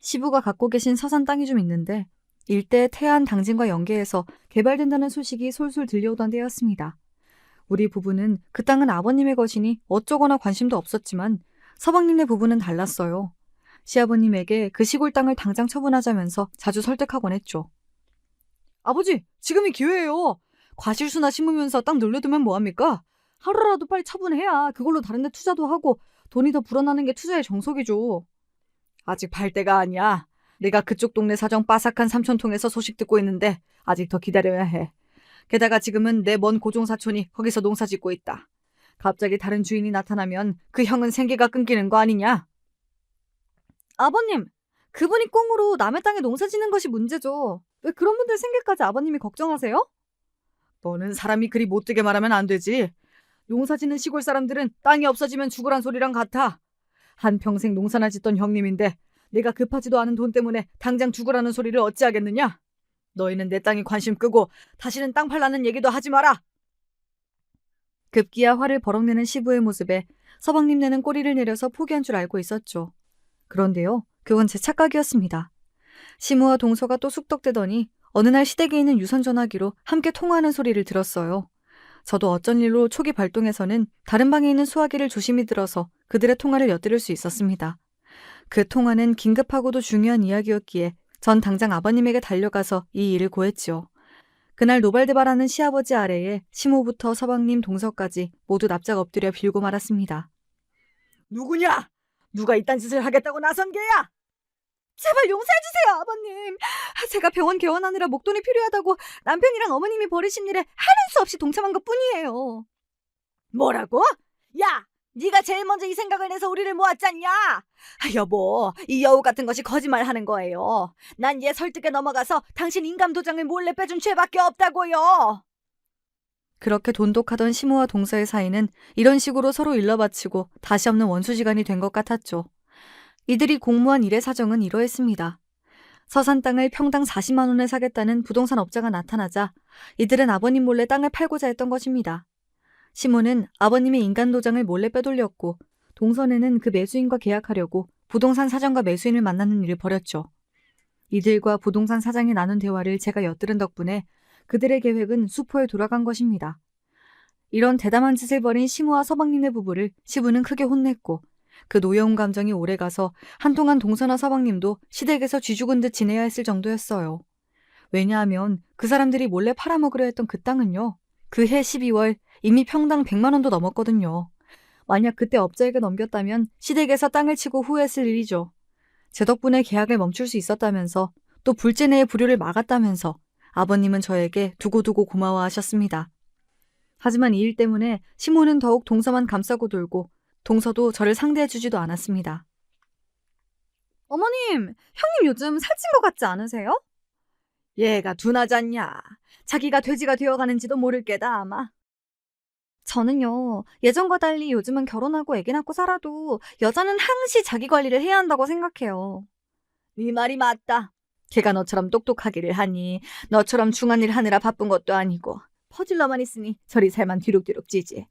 시부가 갖고 계신 서산 땅이 좀 있는데 일대 태안 당진과 연계해서 개발된다는 소식이 솔솔 들려오던 때였습니다. 우리 부부는 그 땅은 아버님의 것이니 어쩌거나 관심도 없었지만 서방님네 부부는 달랐어요. 시아버님에게 그 시골 땅을 당장 처분하자면서 자주 설득하곤 했죠. 아버지, 지금이 기회예요. 과실수나 심으면서 땅 놀려두면 뭐합니까? 하루라도 빨리 처분해야 그걸로 다른 데 투자도 하고 돈이 더 불어나는 게 투자의 정석이죠. 아직 발 때가 아니야. 내가 그쪽 동네 사정 빠삭한 삼촌통에서 소식 듣고 있는데 아직 더 기다려야 해. 게다가 지금은 내 먼 고종사촌이 거기서 농사 짓고 있다. 갑자기 다른 주인이 나타나면 그 형은 생계가 끊기는 거 아니냐? 아버님, 그분이 꽁으로 남의 땅에 농사 짓는 것이 문제죠. 왜 그런 분들 생계까지 아버님이 걱정하세요? 너는 사람이 그리 못되게 말하면 안 되지. 농사 짓는 시골 사람들은 땅이 없어지면 죽으란 소리랑 같아. 한평생 농사나 짓던 형님인데 내가 급하지도 않은 돈 때문에 당장 죽으라는 소리를 어찌하겠느냐? 너희는 내 땅에 관심 끄고 다시는 땅 팔라는 얘기도 하지 마라. 급기야 화를 버럭내는 시부의 모습에 서방님네는 꼬리를 내려서 포기한 줄 알고 있었죠. 그런데요, 그건 제 착각이었습니다. 시무와 동서가 또 숙덕대더니 어느 날 시댁에 있는 유선전화기로 함께 통화하는 소리를 들었어요. 저도 어쩐 일로 초기 발동에서는 다른 방에 있는 수화기를 조심히 들어서 그들의 통화를 엿들을 수 있었습니다. 그 통화는 긴급하고도 중요한 이야기였기에 전 당장 아버님에게 달려가서 이 일을 고했지요. 그날 노발대발하는 시아버지 아래에 시모부터 서방님 동서까지 모두 납작 엎드려 빌고 말았습니다. 누구냐? 누가 이딴 짓을 하겠다고 나선 게야? 제발 용서해주세요, 아버님. 제가 병원 개원하느라 목돈이 필요하다고 남편이랑 어머님이 벌이신 일에 하는 수 없이 동참한 것뿐이에요. 뭐라고? 야! 네가 제일 먼저 이 생각을 내서 우리를 모았잖냐? 여보, 이 여우 같은 것이 거짓말하는 거예요. 난 얘 설득에 넘어가서 당신 인감도장을 몰래 빼준 죄밖에 없다고요. 그렇게 돈독하던 시모와 동서의 사이는 이런 식으로 서로 일러바치고 다시 없는 원수지간이 된 것 같았죠. 이들이 공모한 일의 사정은 이러했습니다. 서산 땅을 평당 40만 원에 사겠다는 부동산 업자가 나타나자 이들은 아버님 몰래 땅을 팔고자 했던 것입니다. 시모는 아버님의 인간도장을 몰래 빼돌렸고 동선에는 그 매수인과 계약하려고 부동산 사장과 매수인을 만나는 일을 벌였죠. 이들과 부동산 사장이 나눈 대화를 제가 엿들은 덕분에 그들의 계획은 수포에 돌아간 것입니다. 이런 대담한 짓을 벌인 시모와 서방님네 부부를 시부는 크게 혼냈고 그 노여운 감정이 오래가서 한동안 동서나 서방님도 시댁에서 쥐죽은 듯 지내야 했을 정도였어요. 왜냐하면 그 사람들이 몰래 팔아먹으려 했던 그 땅은요. 그해 12월 이미 평당 100만 원도 넘었거든요. 만약 그때 업자에게 넘겼다면 시댁에서 땅을 치고 후회했을 일이죠. 제 덕분에 계약을 멈출 수 있었다면서 또 불제 내의 불효를 막았다면서 아버님은 저에게 두고두고 고마워하셨습니다. 하지만 이 일 때문에 시모는 더욱 동서만 감싸고 돌고 동서도 저를 상대해주지도 않았습니다. 어머님, 형님 요즘 살찐 것 같지 않으세요? 얘가 둔하잖냐. 자기가 돼지가 되어가는지도 모를 게다 아마. 저는요, 예전과 달리 요즘은 결혼하고 애기 낳고 살아도 여자는 항시 자기 관리를 해야 한다고 생각해요. 네 말이 맞다. 걔가 너처럼 똑똑하기를 하니 너처럼 중한 일 하느라 바쁜 것도 아니고
퍼질러만 있으니 저리 살만 뒤룩뒤룩 찌지.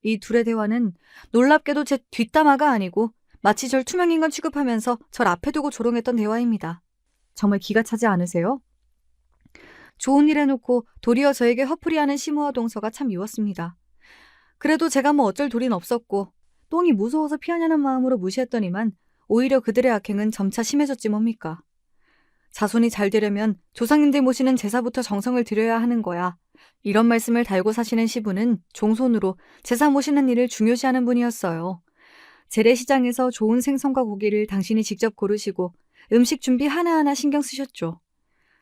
이 둘의 대화는 놀랍게도 제 뒷담화가 아니고 마치 절 투명인간 취급하면서 절 앞에 두고 조롱했던 대화입니다. 정말 기가 차지 않으세요? 좋은 일 해놓고 도리어 저에게 화풀이하는 시무와 동서가 참 미웠습니다. 그래도 제가 뭐 어쩔 도리는 없었고 똥이 무서워서 피하냐는 마음으로 무시했더니만 오히려 그들의 악행은 점차 심해졌지 뭡니까. 자손이 잘 되려면 조상님들 모시는 제사부터 정성을 들여야 하는 거야. 이런 말씀을 달고 사시는 시부는 종손으로 제사 모시는 일을 중요시하는 분이었어요. 재래시장에서 좋은 생선과 고기를 당신이 직접 고르시고 음식 준비 하나하나 신경 쓰셨죠.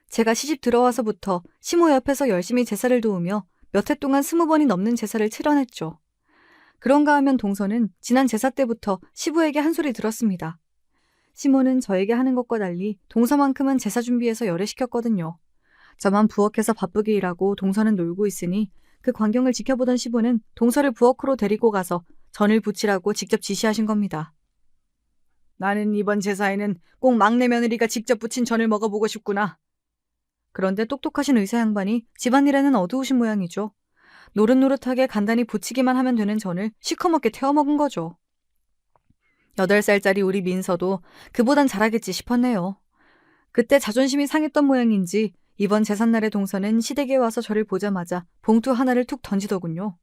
제가 시집 들어와서부터 시모 옆에서 열심히 제사를 도우며 몇 해 동안 20번이 넘는 제사를 치러냈죠. 그런가 하면 동서는 지난 제사 때부터 시부에게 한 소리 들었습니다. 시모는 저에게 하는 것과 달리 동서만큼은 제사 준비해서 열애시켰거든요. 저만 부엌에서 바쁘게 일하고 동서는 놀고 있으니 그 광경을 지켜보던 시부는 동서를 부엌으로 데리고 가서 전을 부치라고 직접 지시하신 겁니다. 나는 이번 제사에는 꼭 막내 며느리가 직접 부친 전을 먹어보고 싶구나. 그런데 똑똑하신 의사 양반이 집안일에는 어두우신 모양이죠. 노릇노릇하게 간단히 부치기만 하면 되는 전을 시커멓게 태워먹은 거죠. 8살짜리 우리 민서도 그보단 잘하겠지 싶었네요. 그때 자존심이 상했던 모양인지 이번 제삿날의 동서는 시댁에 와서 저를 보자마자 봉투 하나를 툭 던지더군요.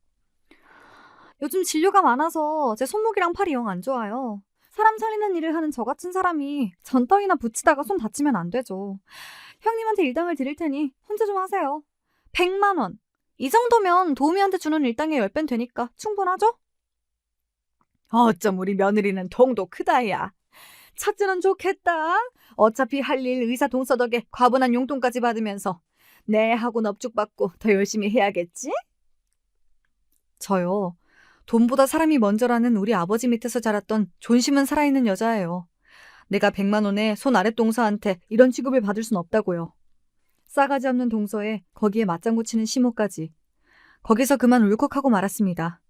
요즘 진료가 많아서 제 손목이랑 팔이 영 안 좋아요. 사람 살리는 일을 하는 저 같은 사람이 전떡이나 붙이다가 손 다치면 안 되죠. 형님한테 일당을 드릴 테니 혼자 좀 하세요. 100만 원. 이 정도면 도우미한테 주는 일당의 10배는 되니까 충분하죠? 어쩜 우리 며느리는 통도 크다야. 첫째는 좋겠다. 어차피 할 일 의사 동서 덕에 과분한 용돈까지 받으면서 내 하고 넙죽받고 더 열심히 해야겠지? 저요. 돈보다 사람이 먼저라는 우리 아버지 밑에서 자랐던 존심은 살아있는 여자예요. 내가 100만 원에 손 아랫 동서한테 이런 취급을 받을 순 없다고요. 싸가지 없는 동서에 거기에 맞장구 치는 시모까지. 거기서 그만 울컥하고 말았습니다.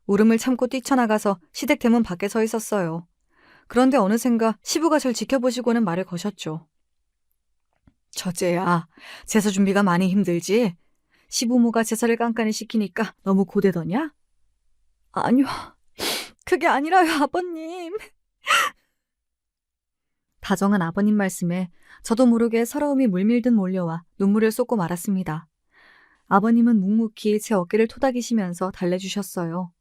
울음을 참고 뛰쳐나가서 시댁 대문 밖에 서 있었어요. 그런데 어느샌가 시부가 절 지켜보시고는 말을 거셨죠. 첫째야, 제사 준비가 많이 힘들지? 시부모가 제사를 깐깐히 시키니까 너무 고되더냐? 아니요, 그게 아니라요, 아버님. 다정한 아버님 말씀에 저도 모르게 서러움이 물밀듯 몰려와 눈물을 쏟고 말았습니다. 아버님은 묵묵히 제 어깨를 토닥이시면서 달래주셨어요.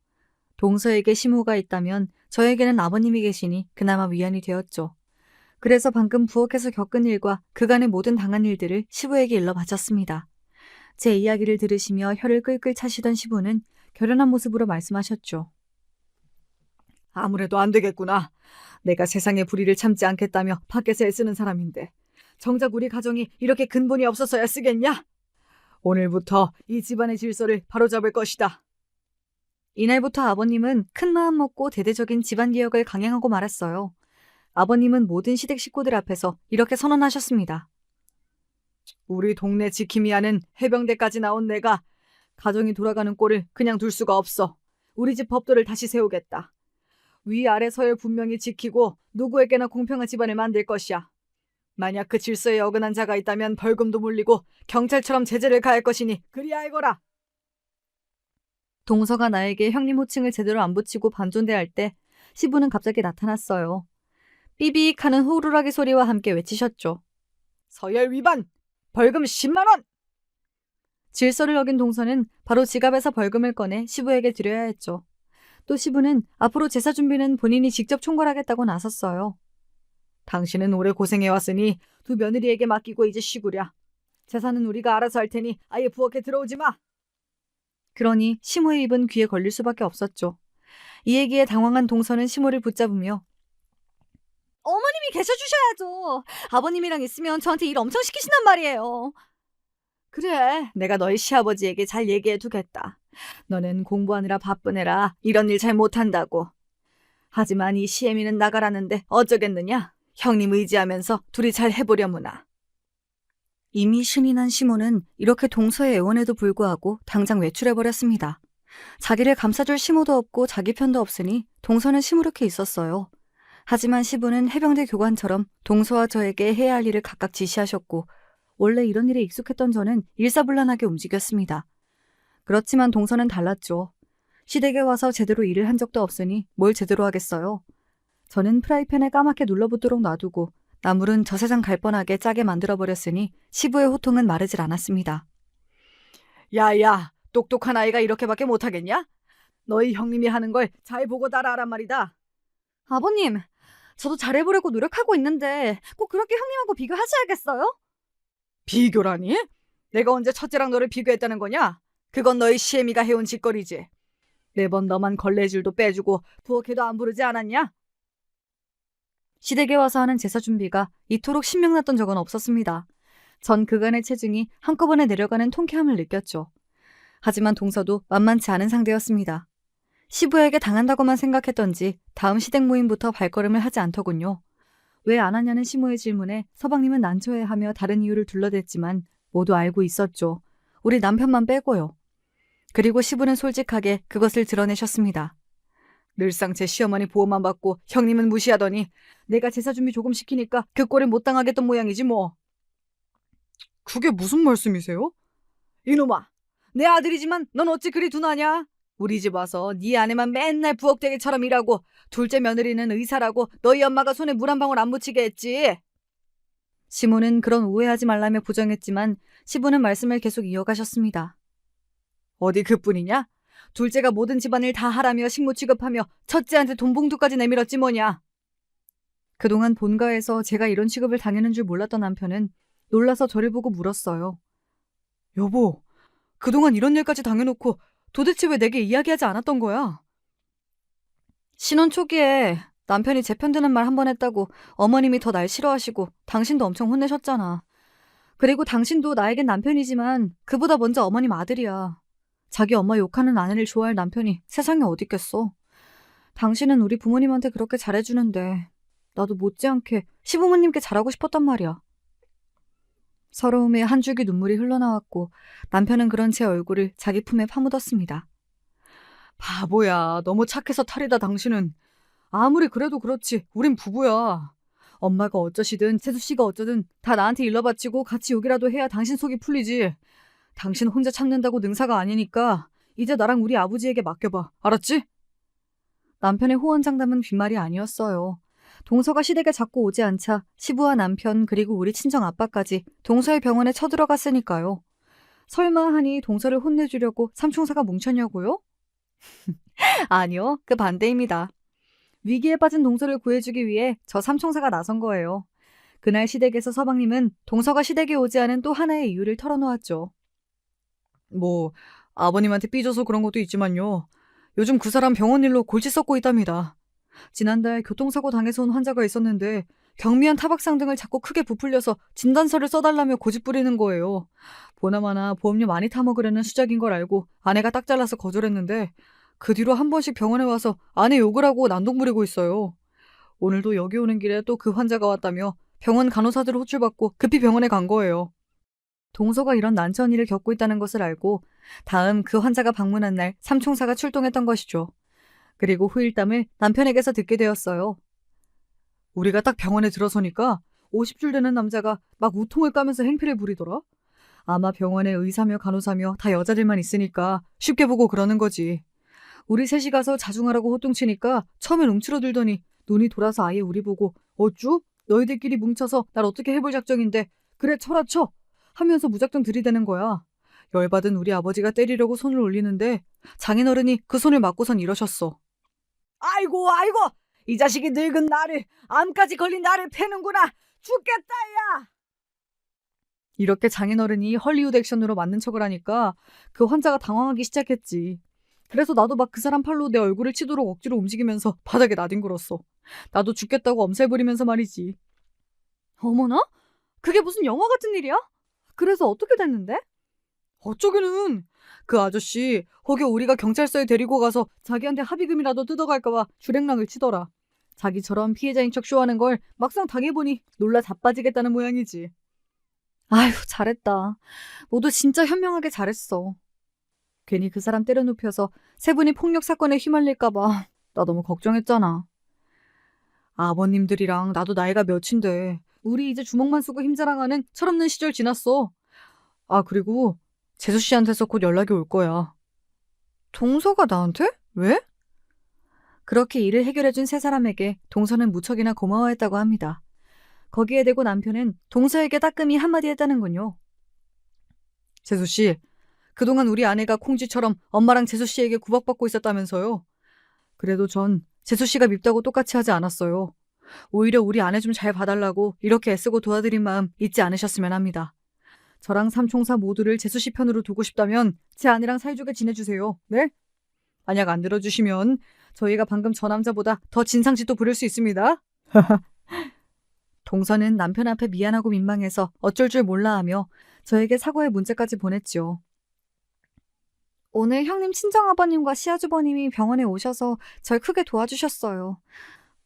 동서에게 시모가 있다면 저에게는 아버님이 계시니 그나마 위안이 되었죠. 그래서 방금 부엌에서 겪은 일과 그간의 모든 당한 일들을 시부에게 일러 바쳤습니다. 제 이야기를 들으시며 혀를 끌끌 차시던 시부는 결연한 모습으로 말씀하셨죠. 아무래도 안 되겠구나. 내가 세상의 불의를 참지 않겠다며 밖에서 애쓰는 사람인데 정작 우리 가정이 이렇게 근본이 없어서야 쓰겠냐? 오늘부터 이 집안의 질서를 바로잡을 것이다. 이날부터 아버님은 큰 마음 먹고 대대적인 집안개혁을 강행하고 말았어요. 아버님은 모든 시댁 식구들 앞에서 이렇게 선언하셨습니다. 우리 동네 지킴이 하는 해병대까지 나온 내가 가정이 돌아가는 꼴을 그냥 둘 수가 없어. 우리 집 법도를 다시 세우겠다. 위아래 서열 분명히 지키고 누구에게나 공평한 집안을 만들 것이야. 만약 그 질서에 어긋난 자가 있다면 벌금도 물리고 경찰처럼 제재를 가할 것이니 그리 알거라. 동서가 나에게 형님 호칭을 제대로 안 붙이고 반존대할 때 시부는 갑자기 나타났어요. 삐빅 하는 호루라기 소리와 함께 외치셨죠. 서열 위반! 벌금 10만 원! 질서를 어긴 동서는 바로 지갑에서 벌금을 꺼내 시부에게 드려야 했죠. 또 시부는 앞으로 제사 준비는 본인이 직접 총괄하겠다고 나섰어요. 당신은 오래 고생해왔으니 두 며느리에게 맡기고 이제 쉬구랴. 제사는 우리가 알아서 할 테니 아예 부엌에 들어오지 마. 그러니 시모의 입은 귀에 걸릴 수밖에 없었죠. 이 얘기에 당황한 동서는 시모를 붙잡으며 어머님이 계셔주셔야죠. 아버님이랑 있으면 저한테 일 엄청 시키신단 말이에요. 그래, 내가 너희 시아버지에게 잘 얘기해두겠다. 너는 공부하느라 바쁜 애라 이런 일 잘 못한다고. 하지만 이 시애미는 나가라는데 어쩌겠느냐. 형님 의지하면서 둘이 잘 해보려무나. 이미 신이 난 시모는 이렇게 동서의 애원에도 불구하고 당장 외출해버렸습니다. 자기를 감싸줄 시모도 없고 자기 편도 없으니 동서는 시무룩해 있었어요. 하지만 시부는 해병대 교관처럼 동서와 저에게 해야 할 일을 각각 지시하셨고 원래 이런 일에 익숙했던 저는 일사불란하게 움직였습니다. 그렇지만 동서는 달랐죠. 시댁에 와서 제대로 일을 한 적도 없으니 뭘 제대로 하겠어요. 저는 프라이팬에 까맣게 눌러붙도록 놔두고 나물은 저 세상 갈 뻔하게 짜게 만들어버렸으니 시부의 호통은 마르질 않았습니다.
야야, 똑똑한 아이가 이렇게밖에 못하겠냐? 너희 형님이 하는 걸 잘 보고 따라하란 말이다.
아버님, 저도 잘해보려고 노력하고 있는데 꼭 그렇게 형님하고 비교하셔야겠어요?
비교라니? 내가 언제 첫째랑 너를 비교했다는 거냐? 그건 너희 시애미가 해온 짓거리지. 매번 너만 걸레질도 빼주고 부엌에도 안 부르지 않았냐?
시댁에 와서 하는 제사 준비가 이토록 신명났던 적은 없었습니다. 전 그간의 체중이 한꺼번에 내려가는 통쾌함을 느꼈죠. 하지만 동서도 만만치 않은 상대였습니다. 시부에게 당한다고만 생각했던지 다음 시댁 모임부터 발걸음을 하지 않더군요. 왜 안 하냐는 시모의 질문에 서방님은 난처해하며 다른 이유를 둘러댔지만 모두 알고 있었죠. 우리 남편만 빼고요. 그리고 시부는 솔직하게 그것을 드러내셨습니다.
늘상 제 시어머니 보호만 받고 형님은 무시하더니 내가 제사 준비 조금 시키니까 그 꼴을 못 당하겠던 모양이지 뭐.
그게 무슨 말씀이세요?
이놈아, 내 아들이지만 넌 어찌 그리 둔하냐? 우리 집 와서 네 아내만 맨날 부엌대기처럼 일하고 둘째 며느리는 의사라고 너희 엄마가 손에 물 한 방울 안 묻히게 했지.
시모는 그런 오해하지 말라며 부정했지만 시부는 말씀을 계속 이어가셨습니다.
어디 그뿐이냐? 둘째가 모든 집안일 다 하라며 식모 취급하며 첫째한테 돈 봉투까지 내밀었지 뭐냐.
그동안 본가에서 제가 이런 취급을 당하는 줄 몰랐던 남편은 놀라서 저를 보고 물었어요.
여보, 그동안 이런 일까지 당해놓고 도대체 왜 내게 이야기하지 않았던 거야?
신혼 초기에 남편이 제 편드는 말 한 번 했다고 어머님이 더 날 싫어하시고 당신도 엄청 혼내셨잖아. 그리고 당신도 나에겐 남편이지만 그보다 먼저 어머님 아들이야. 자기 엄마 욕하는 아내를 좋아할 남편이 세상에 어딨겠어. 당신은 우리 부모님한테 그렇게 잘해주는데 나도 못지않게 시부모님께 잘하고 싶었단 말이야. 서러움에 한 줄기 눈물이 흘러나왔고 남편은 그런 제 얼굴을 자기 품에 파묻었습니다.
바보야, 너무 착해서 탈이다 당신은. 아무리 그래도 그렇지, 우린 부부야. 엄마가 어쩌시든 재수씨가 어쩌든 다 나한테 일러 바치고 같이 욕이라도 해야 당신 속이 풀리지. 당신 혼자 참는다고 능사가 아니니까 이제 나랑 우리 아버지에게 맡겨봐. 알았지?
남편의 호언장담은 빈말이 아니었어요. 동서가 시댁에 자꾸 오지 않자 시부와 남편 그리고 우리 친정 아빠까지 동서의 병원에 쳐들어갔으니까요. 설마 하니 동서를 혼내주려고 삼총사가 뭉쳤냐고요? 아니요, 그 반대입니다. 위기에 빠진 동서를 구해주기 위해 저 삼총사가 나선 거예요. 그날 시댁에서 서방님은 동서가 시댁에 오지 않은 또 하나의 이유를 털어놓았죠.
뭐 아버님한테 삐져서 그런 것도 있지만요. 요즘 그 사람 병원 일로 골치 썩고 있답니다. 지난달 교통사고 당해서 온 환자가 있었는데 경미한 타박상 등을 자꾸 크게 부풀려서 진단서를 써달라며 고집부리는 거예요. 보나마나 보험료 많이 타먹으려는 수작인 걸 알고 아내가 딱 잘라서 거절했는데 그 뒤로 한 번씩 병원에 와서 아내 욕을 하고 난동 부리고 있어요. 오늘도 여기 오는 길에 또 그 환자가 왔다며 병원 간호사들 호출받고 급히 병원에 간 거예요.
동서가 이런 난처한 일을 겪고 있다는 것을 알고 다음 그 환자가 방문한 날 삼총사가 출동했던 것이죠. 그리고 후일담을 남편에게서 듣게 되었어요.
우리가 딱 병원에 들어서니까 50줄 되는 남자가 막 우통을 까면서 행패를 부리더라. 아마 병원에 의사며 간호사며 다 여자들만 있으니까 쉽게 보고 그러는 거지. 우리 셋이 가서 자중하라고 호통치니까 처음엔 움츠러들더니 눈이 돌아서 아예 우리 보고 어쭈? 너희들끼리 뭉쳐서 날 어떻게 해볼 작정인데 그래 쳐라 쳐! 하면서 무작정 들이대는 거야. 열받은 우리 아버지가 때리려고 손을 올리는데 장인어른이 그 손을 맞고선 이러셨어.
아이고 아이고, 이 자식이 늙은 나를, 암까지 걸린 나를 패는구나. 죽겠다 야.
이렇게 장인어른이 헐리우드 액션으로 맞는 척을 하니까 그 환자가 당황하기 시작했지. 그래서 나도 막 그 사람 팔로 내 얼굴을 치도록 억지로 움직이면서 바닥에 나뒹굴었어. 나도 죽겠다고 엄살 부리면서 말이지.
어머나? 그게 무슨 영화 같은 일이야? 그래서 어떻게 됐는데?
어쩌기는 그 아저씨 혹여 우리가 경찰서에 데리고 가서 자기한테 합의금이라도 뜯어갈까봐 주랭랑을 치더라. 자기처럼 피해자인 척 쇼하는 걸 막상 당해보니 놀라 자빠지겠다는 모양이지.
아휴, 잘했다. 모두 진짜 현명하게 잘했어. 괜히 그 사람 때려눕혀서 세 분이 폭력 사건에 휘말릴까봐 나 너무 걱정했잖아.
아버님들이랑 나도 나이가 몇인데
우리 이제 주먹만 쓰고 힘자랑하는 철없는 시절 지났어.
아, 그리고 재수 씨한테서 곧 연락이 올 거야.
동서가 나한테? 왜? 그렇게 일을 해결해준 세 사람에게 동서는 무척이나 고마워했다고 합니다. 거기에 대고 남편은 동서에게 따끔히 한마디 했다는군요.
재수 씨, 그동안 우리 아내가 콩쥐처럼 엄마랑 재수 씨에게 구박받고 있었다면서요. 그래도 전 재수 씨가 밉다고 똑같이 하지 않았어요. 오히려 우리 아내 좀 잘 봐달라고 이렇게 애쓰고 도와드린 마음 잊지 않으셨으면 합니다. 저랑 삼총사 모두를 재수 씨 편으로 두고 싶다면 제 아내랑 사이좋게 지내주세요. 네? 만약 안 들어주시면 저희가 방금 저 남자보다 더 진상짓도 부릴 수 있습니다.
동서는 남편 앞에 미안하고 민망해서 어쩔 줄 몰라 하며 저에게 사과의 문자까지 보냈죠. 오늘 형님 친정아버님과 시아주버님이 병원에 오셔서 절 크게 도와주셨어요.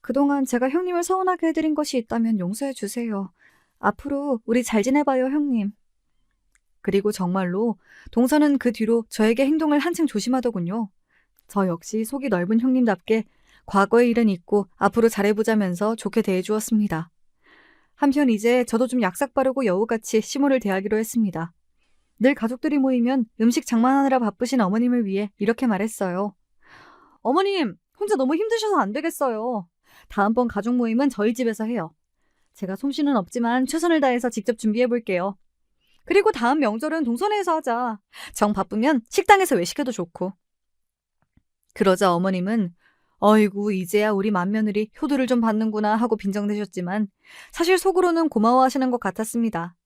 그동안 제가 형님을 서운하게 해드린 것이 있다면 용서해 주세요. 앞으로 우리 잘 지내봐요, 형님. 그리고 정말로 동서는 그 뒤로 저에게 행동을 한층 조심하더군요. 저 역시 속이 넓은 형님답게 과거의 일은 잊고 앞으로 잘해보자면서 좋게 대해주었습니다. 한편 이제 저도 좀 약삭 빠르고 여우같이 시모를 대하기로 했습니다. 늘 가족들이 모이면 음식 장만하느라 바쁘신 어머님을 위해 이렇게 말했어요. 어머님, 혼자 너무 힘드셔서 안 되겠어요. 다음번 가족 모임은 저희 집에서 해요. 제가 솜씨는 없지만 최선을 다해서 직접 준비해볼게요. 그리고 다음 명절은 동선회에서 하자. 정 바쁘면 식당에서 외식해도 좋고. 그러자 어머님은 어이구 이제야 우리 맏며느리 효도를 좀 받는구나 하고 빈정대셨지만 사실 속으로는 고마워하시는 것 같았습니다.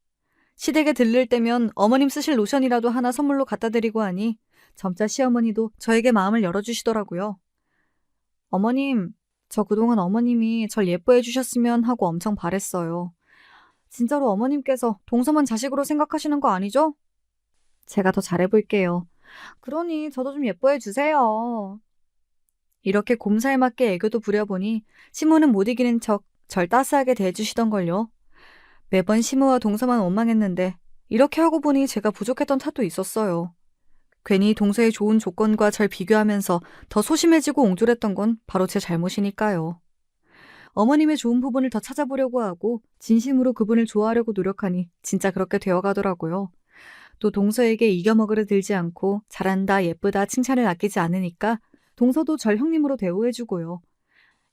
시댁에 들를 때면 어머님 쓰실 로션이라도 하나 선물로 갖다 드리고 하니 점자 시어머니도 저에게 마음을 열어주시더라고요. 어머님, 저 그동안 어머님이 절 예뻐해 주셨으면 하고 엄청 바랬어요. 진짜로 어머님께서 동서만 자식으로 생각하시는 거 아니죠? 제가 더 잘해볼게요. 그러니 저도 좀 예뻐해 주세요. 이렇게 곰살맞게 애교도 부려보니 시모는 못 이기는 척 절 따스하게 대해주시던걸요. 매번 시모와 동서만 원망했는데 이렇게 하고 보니 제가 부족했던 탓도 있었어요. 괜히 동서의 좋은 조건과 절 비교하면서 더 소심해지고 옹졸했던 건 바로 제 잘못이니까요. 어머님의 좋은 부분을 더 찾아보려고 하고 진심으로 그분을 좋아하려고 노력하니 진짜 그렇게 되어가더라고요. 또 동서에게 이겨먹으려 들지 않고 잘한다, 예쁘다 칭찬을 아끼지 않으니까 동서도 절 형님으로 대우해주고요.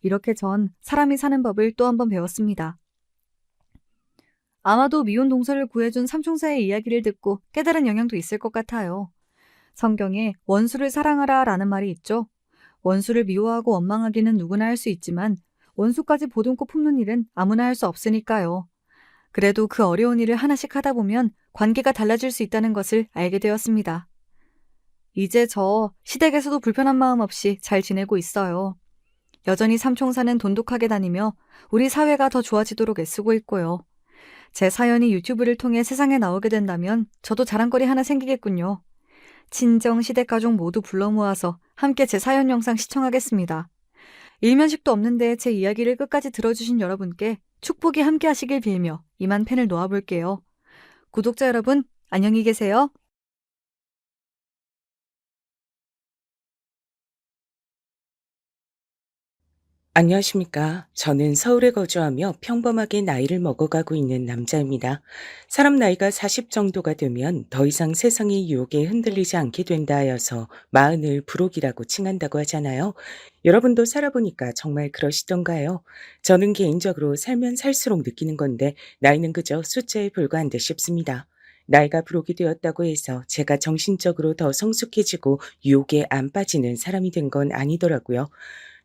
이렇게 전 사람이 사는 법을 또 한 번 배웠습니다. 아마도 미혼 동서를 구해준 삼총사의 이야기를 듣고 깨달은 영향도 있을 것 같아요. 성경에 원수를 사랑하라 라는 말이 있죠. 원수를 미워하고 원망하기는 누구나 할 수 있지만 원수까지 보듬고 품는 일은 아무나 할 수 없으니까요. 그래도 그 어려운 일을 하나씩 하다 보면 관계가 달라질 수 있다는 것을 알게 되었습니다. 이제 저 시댁에서도 불편한 마음 없이 잘 지내고 있어요. 여전히 삼총사는 돈독하게 다니며 우리 사회가 더 좋아지도록 애쓰고 있고요. 제 사연이 유튜브를 통해 세상에 나오게 된다면 저도 자랑거리 하나 생기겠군요. 친정, 시댁 가족 모두 불러 모아서 함께 제 사연 영상 시청하겠습니다. 일면식도 없는데 제 이야기를 끝까지 들어주신 여러분께 축복이 함께 하시길 빌며 이만 펜을 놓아볼게요. 구독자 여러분, 안녕히 계세요.
안녕하십니까. 저는 서울에 거주하며 평범하게 나이를 먹어가고 있는 남자입니다. 사람 나이가 40 정도가 되면 더 이상 세상의 유혹에 흔들리지 않게 된다 하여서 마흔을 불혹이라고 칭한다고 하잖아요. 여러분도 살아보니까 정말 그러시던가요? 저는 개인적으로 살면 살수록 느끼는 건데 나이는 그저 숫자에 불과한 듯 싶습니다. 나이가 불혹이 되었다고 해서 제가 정신적으로 더 성숙해지고 유혹에 안 빠지는 사람이 된 건 아니더라고요.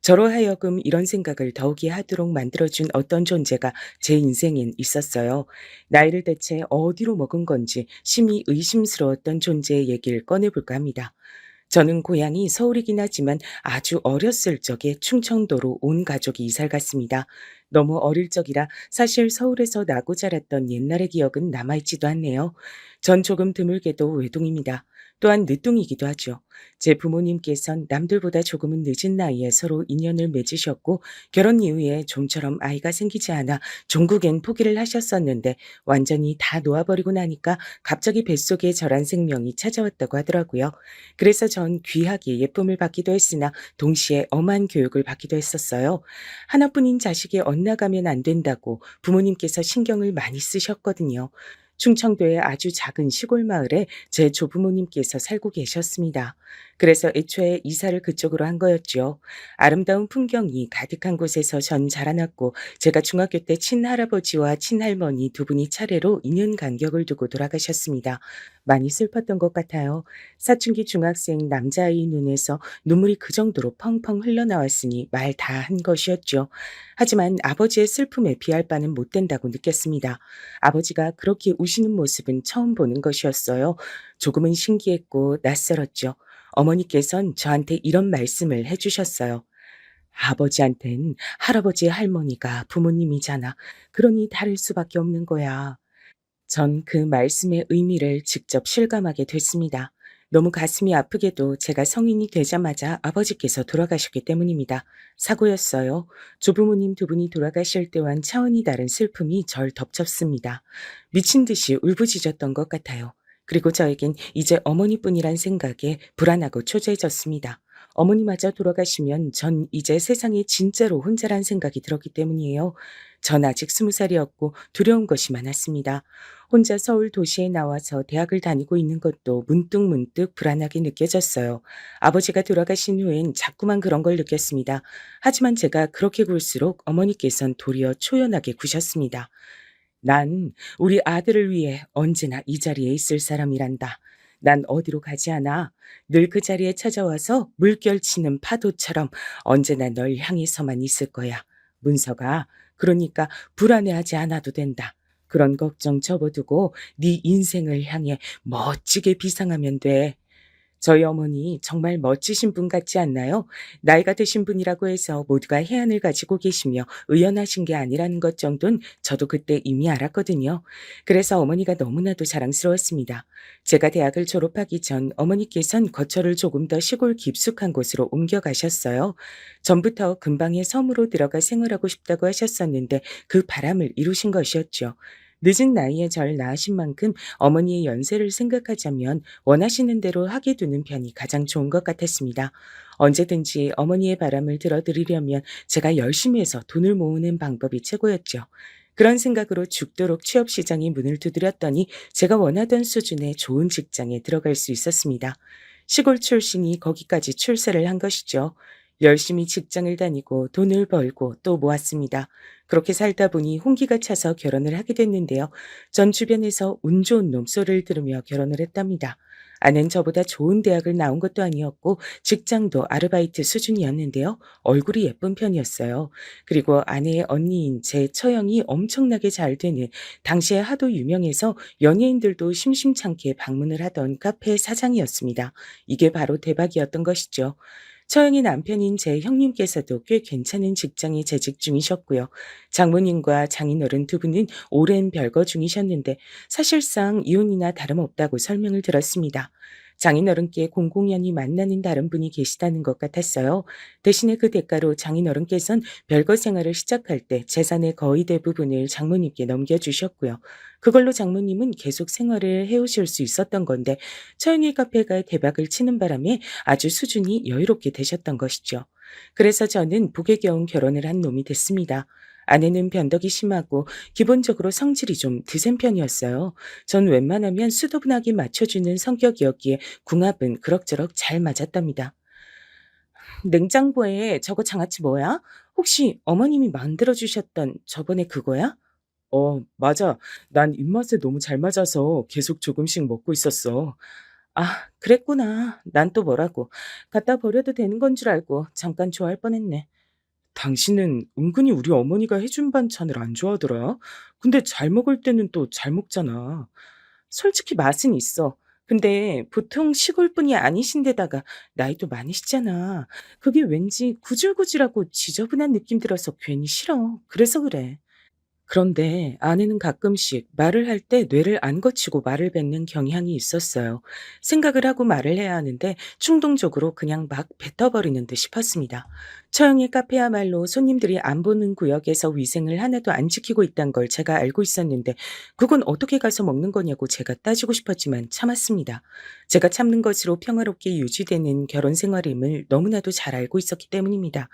저로 하여금 이런 생각을 더욱이 하도록 만들어준 어떤 존재가 제 인생엔 있었어요. 나이를 대체 어디로 먹은 건지 심히 의심스러웠던 존재의 얘기를 꺼내볼까 합니다. 저는 고향이 서울이긴 하지만 아주 어렸을 적에 충청도로 온 가족이 이사를 갔습니다. 너무 어릴 적이라 사실 서울에서 나고 자랐던 옛날의 기억은 남아있지도 않네요. 전 조금 드물게도 외동입니다. 또한 늦둥이기도 하죠. 제 부모님께선 남들보다 조금은 늦은 나이에 서로 인연을 맺으셨고 결혼 이후에 좀처럼 아이가 생기지 않아 종국엔 포기를 하셨었는데 완전히 다 놓아버리고 나니까 갑자기 뱃속에 저란 생명이 찾아왔다고 하더라고요. 그래서 전 귀하게 예쁨을 받기도 했으나 동시에 엄한 교육을 받기도 했었어요. 하나뿐인 자식이 엇나가면 안 된다고 부모님께서 신경을 많이 쓰셨거든요. 충청도의 아주 작은 시골 마을에 제 조부모님께서 살고 계셨습니다. 그래서 애초에 이사를 그쪽으로 한 거였죠. 아름다운 풍경이 가득한 곳에서 전 자라났고 제가 중학교 때 친할아버지와 친할머니 두 분이 차례로 2년 간격을 두고 돌아가셨습니다. 많이 슬펐던 것 같아요. 사춘기 중학생 남자아이 눈에서 눈물이 그 정도로 펑펑 흘러나왔으니 말 다 한 것이었죠. 하지만 아버지의 슬픔에 비할 바는 못 된다고 느꼈습니다. 아버지가 그렇게 우시는 모습은 처음 보는 것이었어요. 조금은 신기했고 낯설었죠. 어머니께선 저한테 이런 말씀을 해주셨어요. 아버지한텐 할아버지의 할머니가 부모님이잖아. 그러니 다를 수밖에 없는 거야. 전 그 말씀의 의미를 직접 실감하게 됐습니다. 너무 가슴이 아프게도 제가 성인이 되자마자 아버지께서 돌아가셨기 때문입니다. 사고였어요. 조부모님 두 분이 돌아가실 때와는 차원이 다른 슬픔이 절 덮쳤습니다. 미친 듯이 울부짖었던 것 같아요. 그리고 저에겐 이제 어머니뿐이란 생각에 불안하고 초조해졌습니다. 어머니마저 돌아가시면 전 이제 세상에 진짜로 혼자란 생각이 들었기 때문이에요. 전 아직 20살이었고 두려운 것이 많았습니다. 혼자 서울 도시에 나와서 대학을 다니고 있는 것도 문득문득 불안하게 느껴졌어요. 아버지가 돌아가신 후엔 자꾸만 그런 걸 느꼈습니다. 하지만 제가 그렇게 굴수록 어머니께선 도리어 초연하게 구셨습니다. 난 우리 아들을 위해 언제나 이 자리에 있을 사람이란다. 난 어디로 가지 않아. 늘 그 자리에 찾아와서 물결치는 파도처럼 언제나 널 향해서만 있을 거야. 문서가, 그러니까 불안해하지 않아도 된다. 그런 걱정 접어두고 네 인생을 향해 멋지게 비상하면 돼. 저희 어머니 정말 멋지신 분 같지 않나요? 나이가 드신 분이라고 해서 모두가 해안을 가지고 계시며 의연하신 게 아니라는 것 정도는 저도 그때 이미 알았거든요. 그래서 어머니가 너무나도 자랑스러웠습니다. 제가 대학을 졸업하기 전 어머니께선 거처를 조금 더 시골 깊숙한 곳으로 옮겨가셨어요. 전부터 근방의 섬으로 들어가 생활하고 싶다고 하셨었는데 그 바람을 이루신 것이었죠. 늦은 나이에 절 낳으신 만큼 어머니의 연세를 생각하자면 원하시는 대로 하게 두는 편이 가장 좋은 것 같았습니다. 언제든지 어머니의 바람을 들어드리려면 제가 열심히 해서 돈을 모으는 방법이 최고였죠. 그런 생각으로 죽도록 취업시장에 문을 두드렸더니 제가 원하던 수준의 좋은 직장에 들어갈 수 있었습니다. 시골 출신이 거기까지 출세를 한 것이죠. 열심히 직장을 다니고 돈을 벌고 또 모았습니다. 그렇게 살다 보니 홍기가 차서 결혼을 하게 됐는데요. 전 주변에서 운 좋은 놈 소리를 들으며 결혼을 했답니다. 아는 저보다 좋은 대학을 나온 것도 아니었고 직장도 아르바이트 수준이었는데요. 얼굴이 예쁜 편이었어요. 그리고 아내의 언니인 제 처형이 엄청나게 잘 되는 당시에 하도 유명해서 연예인들도 심심찮게 방문을 하던 카페 사장이었습니다. 이게 바로 대박이었던 것이죠. 처형의 남편인 제 형님께서도 꽤 괜찮은 직장에 재직 중이셨고요. 장모님과 장인어른 두 분은 오랜 별거 중이셨는데 사실상 이혼이나 다름없다고 설명을 들었습니다. 장인어른께 공공연히 만나는 다른 분이 계시다는 것 같았어요. 대신에 그 대가로 장인어른께선 별거 생활을 시작할 때 재산의 거의 대부분을 장모님께 넘겨주셨고요. 그걸로 장모님은 계속 생활을 해오실 수 있었던 건데 처형의 카페가 대박을 치는 바람에 아주 수준이 여유롭게 되셨던 것이죠. 그래서 저는 복에 겨운 결혼을 한 놈이 됐습니다. 아내는 변덕이 심하고 기본적으로 성질이 좀 드센 편이었어요. 전 웬만하면 수도분하게 맞춰주는 성격이었기에 궁합은 그럭저럭 잘 맞았답니다. 냉장고에 저거 장아찌 뭐야? 혹시 어머님이 만들어주셨던 저번에 그거야? 맞아. 난 입맛에 너무 잘 맞아서 계속 조금씩 먹고 있었어. 아, 그랬구나. 난 또 뭐라고. 갖다 버려도 되는 건 줄 알고 잠깐 좋아할 뻔했네. 당신은 은근히 우리 어머니가 해준 반찬을 안 좋아하더라. 근데 잘 먹을 때는 또 잘 먹잖아. 솔직히 맛은 있어. 근데 보통 시골분이 아니신데다가 나이도 많으시잖아. 그게 왠지 구질구질하고 지저분한 느낌 들어서 괜히 싫어. 그래서 그래. 그런데 아내는 가끔씩 말을 할 때 뇌를 안 거치고 말을 뱉는 경향이 있었어요. 생각을 하고 말을 해야 하는데 충동적으로 그냥 막 뱉어버리는 듯 싶었습니다. 처형의 카페야말로 손님들이 안 보는 구역에서 위생을 하나도 안 지키고 있다는 걸 제가 알고 있었는데 그건 어떻게 가서 먹는 거냐고 제가 따지고 싶었지만 참았습니다. 제가 참는 것으로 평화롭게 유지되는 결혼 생활임을 너무나도 잘 알고 있었기 때문입니다.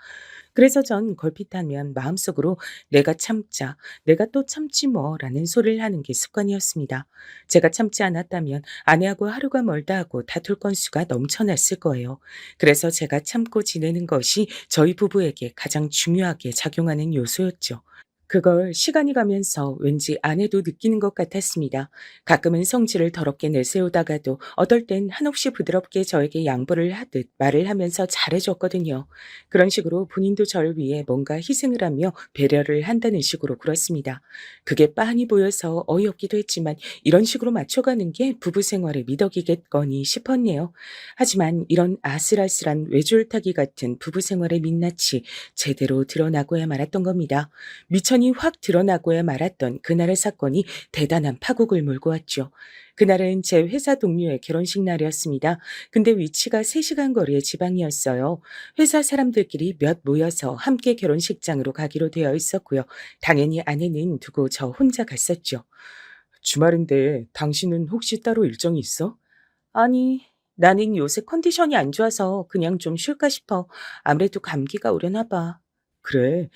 그래서 전 걸핏하면 마음속으로 내가 참자, 내가 또 참지 뭐라는 소리를 하는 게 습관이었습니다. 제가 참지 않았다면 아내하고 하루가 멀다 하고 다툴 건수가 넘쳐났을 거예요. 그래서 제가 참고 지내는 것이 저희 부부에게 가장 중요하게 작용하는 요소였죠. 그걸 시간이 가면서 왠지 아내도 느끼는 것 같았습니다. 가끔은 성질을 더럽게 내세우다가도 어떨 땐 한없이 부드럽게 저에게 양보를 하듯 말을 하면서 잘해줬거든요. 그런 식으로 본인도 저를 위해 뭔가 희생을 하며 배려를 한다는 식으로 굴었습니다. 그게 빤히 보여서 어이없기도 했지만 이런 식으로 맞춰가는 게 부부 생활의 미덕이겠거니 싶었네요. 하지만 이런 아슬아슬한 외줄타기 같은 부부 생활의 민낯이 제대로 드러나고야 말았던 겁니다. 미천이 확 드러나고야 말았던 그날의 사건이 대단한 파국을 몰고 왔죠. 그날은 제 회사 동료의 결혼식 날이었습니다. 근데 위치가 3시간 거리의 지방이었어요. 회사 사람들끼리 몇 모여서 함께 결혼식장으로 가기로 되어 있었고요. 당연히 아내는 두고 저 혼자 갔었죠. 주말인데 당신은 혹시 따로 일정이 있어? 아니, 나는 요새 컨디션이 안 좋아서 그냥 좀 쉴까 싶어. 아무래도 감기가 오려나 봐. 그래.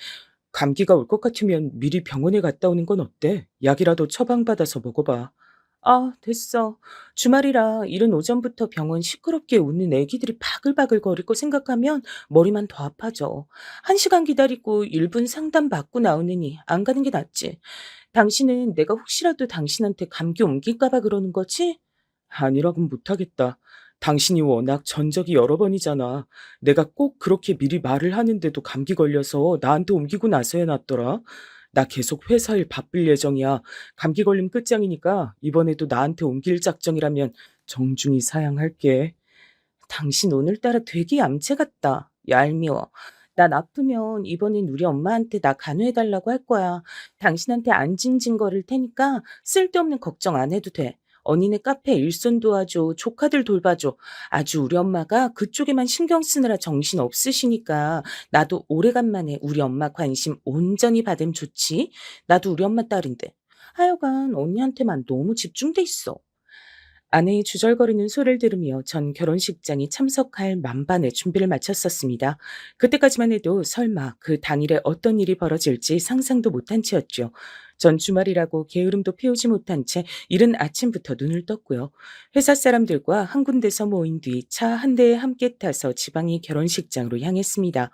감기가 올 것 같으면 미리 병원에 갔다 오는 건 어때? 약이라도 처방받아서 먹어봐. 아, 됐어. 주말이라 이른 오전부터 병원 시끄럽게 웃는 애기들이 바글바글 거리고 생각하면 머리만 더 아파져. 1시간 기다리고 1분 상담 받고 나오느니 안 가는 게 낫지. 당신은 내가 혹시라도 당신한테 감기 옮길까 봐 그러는 거지? 아니라고는 못하겠다. 당신이 워낙 전적이 여러 번이잖아. 내가 꼭 그렇게 미리 말을 하는데도 감기 걸려서 나한테 옮기고 나서야 낫더라. 나 계속 회사 일 바쁠 예정이야. 감기 걸림 끝장이니까 이번에도 나한테 옮길 작정이라면 정중히 사양할게. 당신 오늘따라 되게 얌체 같다. 얄미워. 난 아프면 이번엔 우리 엄마한테 나 간호해달라고 할 거야. 당신한테 안 징징거릴 테니까 쓸데없는 걱정 안 해도 돼. 언니네 카페 일손 도와줘. 조카들 돌봐줘. 아주 우리 엄마가 그쪽에만 신경 쓰느라 정신 없으시니까 나도 오래간만에 우리 엄마 관심 온전히 받으면 좋지. 나도 우리 엄마 딸인데. 하여간 언니한테만 너무 집중돼 있어. 아내의 주절거리는 소리를 들으며 전 결혼식장에 참석할 만반의 준비를 마쳤었습니다. 그때까지만 해도 설마 그 당일에 어떤 일이 벌어질지 상상도 못한 채였죠. 전 주말이라고 게으름도 피우지 못한 채 이른 아침부터 눈을 떴고요. 회사 사람들과 한 군데서 모인 뒤 차 한 대에 함께 타서 지방의 결혼식장으로 향했습니다.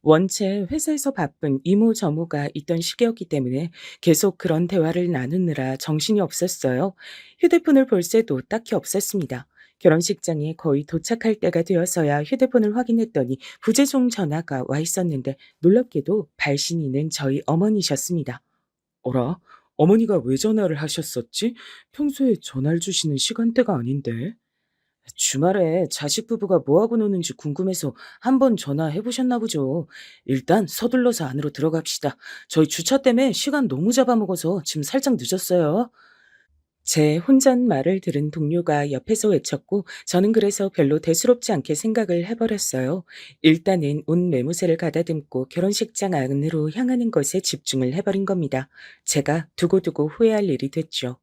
원체 회사에서 바쁜 이모저모가 있던 시기였기 때문에 계속 그런 대화를 나누느라 정신이 없었어요. 휴대폰을 볼 새도 딱히 없었습니다. 결혼식장에 거의 도착할 때가 되어서야 휴대폰을 확인했더니 부재중 전화가 와 있었는데 놀랍게도 발신인은 저희 어머니셨습니다. 어라? 어머니가 왜 전화를 하셨었지? 평소에 전화를 주시는 시간대가 아닌데. 주말에 자식 부부가 뭐하고 노는지 궁금해서 한번 전화해 보셨나 보죠. 일단 서둘러서 안으로 들어갑시다. 저희 주차 때문에 시간 너무 잡아먹어서 지금 살짝 늦었어요. 제 혼잣말을 들은 동료가 옆에서 외쳤고 저는 그래서 별로 대수롭지 않게 생각을 해버렸어요. 일단은 온 매무새를 가다듬고 결혼식장 안으로 향하는 것에 집중을 해버린 겁니다. 제가 두고두고 후회할 일이 됐죠.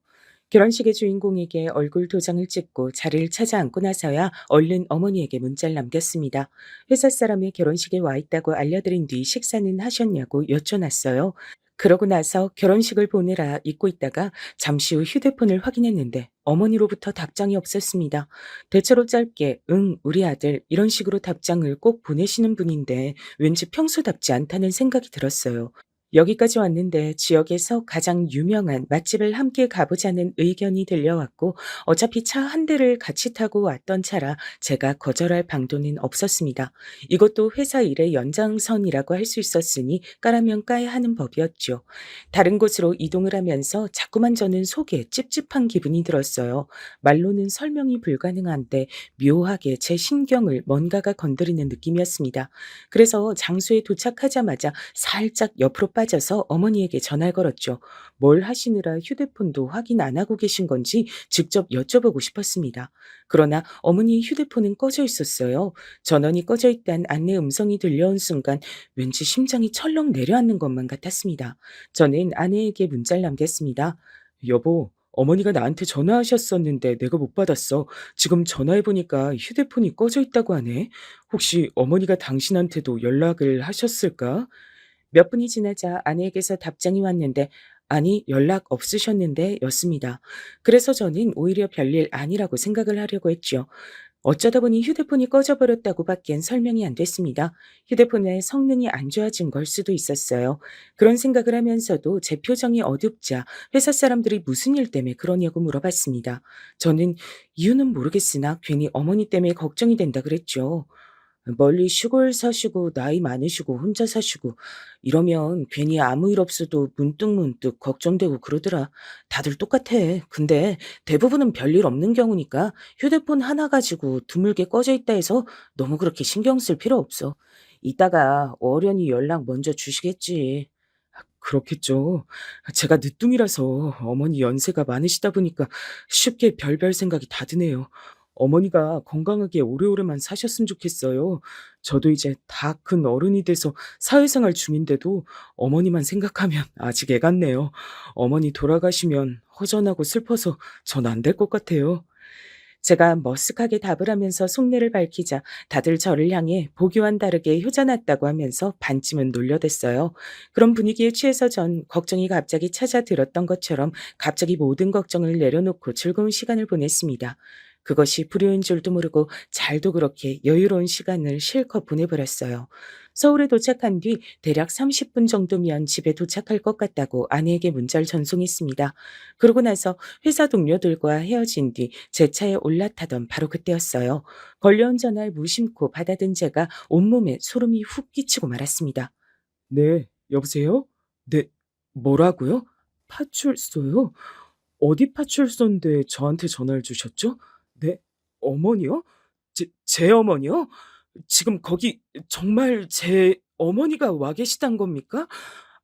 결혼식의 주인공에게 얼굴 도장을 찍고 자리를 찾아 앉고 나서야 얼른 어머니에게 문자를 남겼습니다. 회사 사람이 결혼식에 와 있다고 알려드린 뒤 식사는 하셨냐고 여쭤놨어요. 그러고 나서 결혼식을 보느라 잊고 있다가 잠시 후 휴대폰을 확인했는데 어머니로부터 답장이 없었습니다. 대체로 짧게 응, 우리 아들 이런 식으로 답장을 꼭 보내시는 분인데 왠지 평소답지 않다는 생각이 들었어요. 여기까지 왔는데 지역에서 가장 유명한 맛집을 함께 가보자는 의견이 들려왔고 어차피 차 한 대를 같이 타고 왔던 차라 제가 거절할 방도는 없었습니다. 이것도 회사 일의 연장선이라고 할 수 있었으니 까라면 까야 하는 법이었죠. 다른 곳으로 이동을 하면서 자꾸만 저는 속에 찝찝한 기분이 들었어요. 말로는 설명이 불가능한데 묘하게 제 신경을 뭔가가 건드리는 느낌이었습니다. 그래서 장소에 도착하자마자 살짝 옆으로 빠져서 어머니에게 전화를 걸었죠. 뭘 하시느라 휴대폰도 확인 안 하고 계신 건지 직접 여쭤보고 싶었습니다. 그러나 어머니의 휴대폰은 꺼져 있었어요. 전원이 꺼져 있다는 안내 음성이 들려온 순간 왠지 심장이 철렁 내려앉는 것만 같았습니다. 저는 아내에게 문자를 남겼습니다. 여보, 어머니가 나한테 전화하셨었는데 내가 못 받았어. 지금 전화해보니까 휴대폰이 꺼져 있다고 하네. 혹시 어머니가 당신한테도 연락을 하셨을까? 몇 분이 지나자 아내에게서 답장이 왔는데 아니 연락 없으셨는데 였습니다. 그래서 저는 오히려 별일 아니라고 생각을 하려고 했죠. 어쩌다 보니 휴대폰이 꺼져버렸다고 밖엔 설명이 안 됐습니다. 휴대폰의 성능이 안 좋아진 걸 수도 있었어요. 그런 생각을 하면서도 제 표정이 어둡자 회사 사람들이 무슨 일 때문에 그러냐고 물어봤습니다. 저는 이유는 모르겠으나 괜히 어머니 때문에 걱정이 된다 그랬죠. 멀리 시골 사시고 나이 많으시고 혼자 사시고 이러면 괜히 아무 일 없어도 문득문득 걱정되고 그러더라. 다들 똑같아. 근데 대부분은 별일 없는 경우니까 휴대폰 하나 가지고 드물게 꺼져 있다 해서 너무 그렇게 신경 쓸 필요 없어. 이따가 어련히 연락 먼저 주시겠지. 그렇겠죠. 제가 늦둥이라서 어머니 연세가 많으시다 보니까 쉽게 별별 생각이 다 드네요. 어머니가 건강하게 오래오래만 사셨으면 좋겠어요. 저도 이제 다 큰 어른이 돼서 사회생활 중인데도 어머니만 생각하면 아직 애 같네요. 어머니 돌아가시면 허전하고 슬퍼서 전 안 될 것 같아요. 제가 머쓱하게 답을 하면서 속내를 밝히자 다들 저를 향해 보기와는 다르게 효자났다고 하면서 반쯤은 놀려댔어요. 그런 분위기에 취해서 전 걱정이 갑자기 찾아들었던 것처럼 갑자기 모든 걱정을 내려놓고 즐거운 시간을 보냈습니다. 그것이 불효인 줄도 모르고 잘도 그렇게 여유로운 시간을 실컷 보내버렸어요. 서울에 도착한 뒤 대략 30분 정도면 집에 도착할 것 같다고 아내에게 문자를 전송했습니다. 그러고 나서 회사 동료들과 헤어진 뒤 제 차에 올라타던 바로 그때였어요. 걸려온 전화를 무심코 받아든 제가 온몸에 소름이 훅 끼치고 말았습니다. 네, 여보세요? 네, 뭐라고요? 파출소요? 어디 파출소인데 저한테 전화를 주셨죠? 네, 어머니요? 제 어머니요? 지금 거기 정말 제 어머니가 와 계시단 겁니까?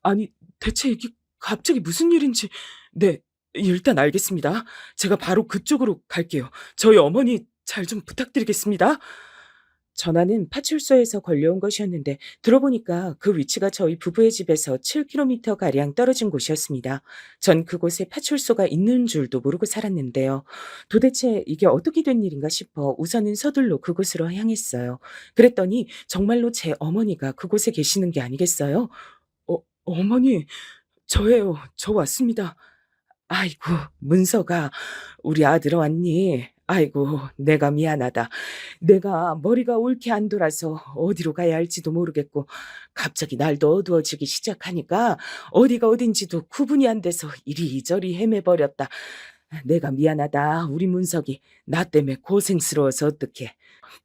아니, 대체 이게 갑자기 무슨 일인지. 네, 일단 알겠습니다. 제가 바로 그쪽으로 갈게요. 저희 어머니 잘 좀 부탁드리겠습니다. 전화는 파출소에서 걸려온 것이었는데 들어보니까 그 위치가 저희 부부의 집에서 7km 가량 떨어진 곳이었습니다. 전 그곳에 파출소가 있는 줄도 모르고 살았는데요. 도대체 이게 어떻게 된 일인가 싶어 우선은 서둘러 그곳으로 향했어요. 그랬더니 정말로 제 어머니가 그곳에 계시는 게 아니겠어요? 어머니, 저예요. 저 왔습니다. 아이고, 문서가, 우리 아들 왔니? 아이고, 내가 미안하다. 내가 머리가 옳게 안 돌아서 어디로 가야 할지도 모르겠고, 갑자기 날도 어두워지기 시작하니까 어디가 어딘지도 구분이 안 돼서 이리저리 헤매버렸다. 내가 미안하다, 우리 문석이. 나 때문에 고생스러워서 어떡해.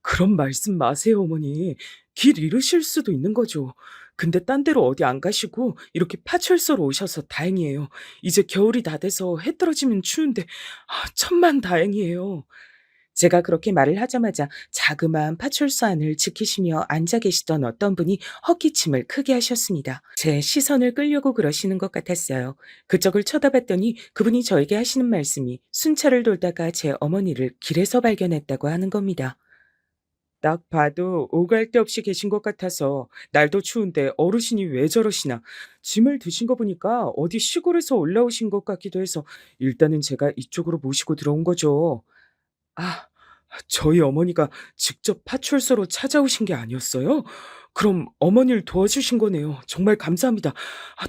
그런 말씀 마세요, 어머니. 길 잃으실 수도 있는 거죠. 근데 딴 데로 어디 안 가시고 이렇게 파출소로 오셔서 다행이에요. 이제 겨울이 다 돼서 해 떨어지면 추운데 천만 다행이에요. 제가 그렇게 말을 하자마자 자그마한 파출소 안을 지키시며 앉아 계시던 어떤 분이 헛기침을 크게 하셨습니다. 제 시선을 끌려고 그러시는 것 같았어요. 그쪽을 쳐다봤더니 그분이 저에게 하시는 말씀이 순찰을 돌다가 제 어머니를 길에서 발견했다고 하는 겁니다. 딱 봐도 오갈 데 없이 계신 것 같아서 날도 추운데 어르신이 왜 저러시나. 짐을 드신 거 보니까 어디 시골에서 올라오신 것 같기도 해서 일단은 제가 이쪽으로 모시고 들어온 거죠. 아, 저희 어머니가 직접 파출소로 찾아오신 게 아니었어요? 그럼 어머니를 도와주신 거네요. 정말 감사합니다.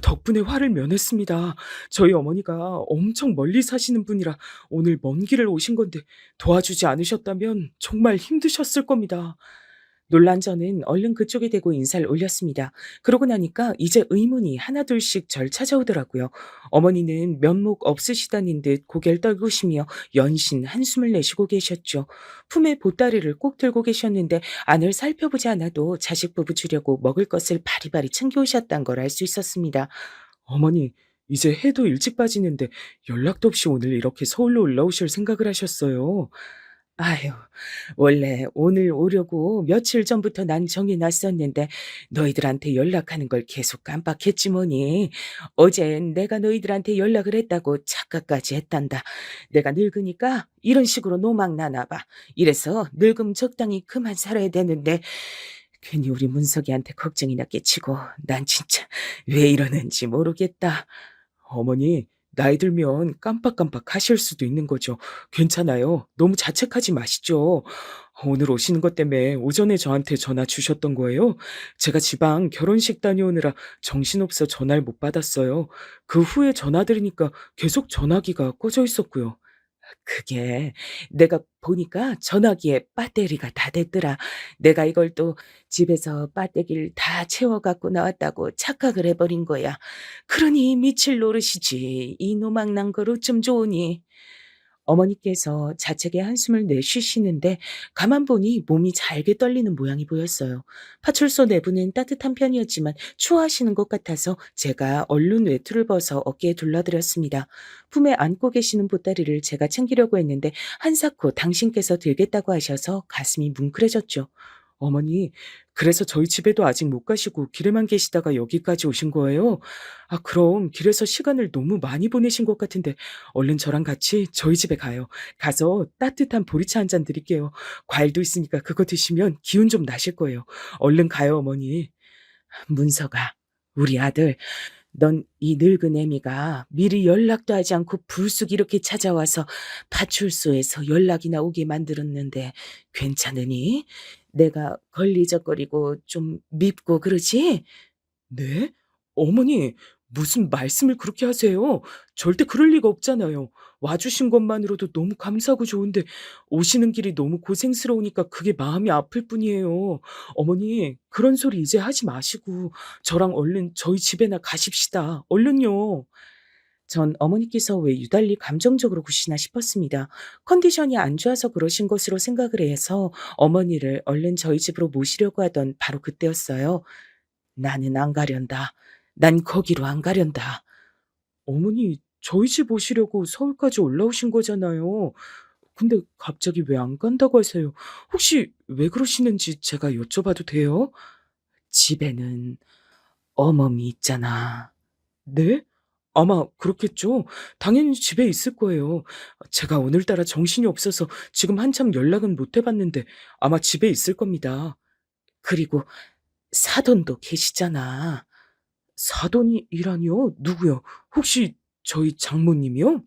덕분에 화를 면했습니다. 저희 어머니가 엄청 멀리 사시는 분이라 오늘 먼 길을 오신 건데 도와주지 않으셨다면 정말 힘드셨을 겁니다. 놀란 저는 얼른 그쪽에 대고 인사를 올렸습니다. 그러고 나니까 이제 의문이 하나둘씩 절 찾아오더라고요. 어머니는 면목 없으시다는 듯 고개를 떨구시며 연신 한숨을 내쉬고 계셨죠. 품에 보따리를 꼭 들고 계셨는데 안을 살펴보지 않아도 자식 부부 주려고 먹을 것을 바리바리 챙겨오셨단 걸 알 수 있었습니다. 어머니, 이제 해도 일찍 빠지는데 연락도 없이 오늘 이렇게 서울로 올라오실 생각을 하셨어요. 아유, 원래 오늘 오려고 며칠 전부터 난 정해놨었는데 너희들한테 연락하는 걸 계속 깜빡했지 뭐니. 어젠 내가 너희들한테 연락을 했다고 착각까지 했단다. 내가 늙으니까 이런 식으로 노망 나나 봐. 이래서 늙음 적당히 그만 살아야 되는데 괜히 우리 문석이한테 걱정이나 끼치고 난 진짜 왜 이러는지 모르겠다. 어머니, 나이 들면 깜빡깜빡 하실 수도 있는 거죠. 괜찮아요. 너무 자책하지 마시죠. 오늘 오시는 것 때문에 오전에 저한테 전화 주셨던 거예요. 제가 지방 결혼식 다녀오느라 정신없어 전화를 못 받았어요. 그 후에 전화 드리니까 계속 전화기가 꺼져 있었고요. 그게 내가 보니까 전화기에 배터리가 다 됐더라. 내가 이걸 또 집에서 배터리를 다 채워 갖고 나왔다고 착각을 해버린 거야. 그러니 미칠 노릇이지. 이 노망난 걸 어쩜 좋으니. 어머니께서 자책의 한숨을 내쉬시는데 가만 보니 몸이 잘게 떨리는 모양이 보였어요. 파출소 내부는 따뜻한 편이었지만 추워하시는 것 같아서 제가 얼른 외투를 벗어 어깨에 둘러드렸습니다. 품에 안고 계시는 보따리를 제가 챙기려고 했는데 한사코 당신께서 들겠다고 하셔서 가슴이 뭉클해졌죠. 어머니, 그래서 저희 집에도 아직 못 가시고 길에만 계시다가 여기까지 오신 거예요? 아, 그럼 길에서 시간을 너무 많이 보내신 것 같은데 얼른 저랑 같이 저희 집에 가요. 가서 따뜻한 보리차 한 잔 드릴게요. 과일도 있으니까 그거 드시면 기운 좀 나실 거예요. 얼른 가요, 어머니. 문서가, 우리 아들, 넌 이 늙은 애미가 미리 연락도 하지 않고 불쑥 이렇게 찾아와서 파출소에서 연락이나 오게 만들었는데 괜찮으니? 내가 걸리적거리고 좀 밉고 그러지? 네? 어머니, 무슨 말씀을 그렇게 하세요? 절대 그럴 리가 없잖아요. 와주신 것만으로도 너무 감사하고 좋은데 오시는 길이 너무 고생스러우니까 그게 마음이 아플 뿐이에요. 어머니, 그런 소리 이제 하지 마시고 저랑 얼른 저희 집에나 가십시다. 얼른요. 전 어머니께서 왜 유달리 감정적으로 구시나 싶었습니다. 컨디션이 안 좋아서 그러신 것으로 생각을 해서 어머니를 얼른 저희 집으로 모시려고 하던 바로 그때였어요. 나는 안 가련다. 난 거기로 안 가련다. 어머니, 저희 집 오시려고 서울까지 올라오신 거잖아요. 근데 갑자기 왜 안 간다고 하세요? 혹시 왜 그러시는지 제가 여쭤봐도 돼요? 집에는 어멈이 있잖아. 네? 아마 그렇겠죠. 당연히 집에 있을 거예요. 제가 오늘따라 정신이 없어서 지금 한참 연락은 못 해봤는데 아마 집에 있을 겁니다. 그리고 사돈도 계시잖아. 사돈이라니요? 누구요? 혹시 저희 장모님이요?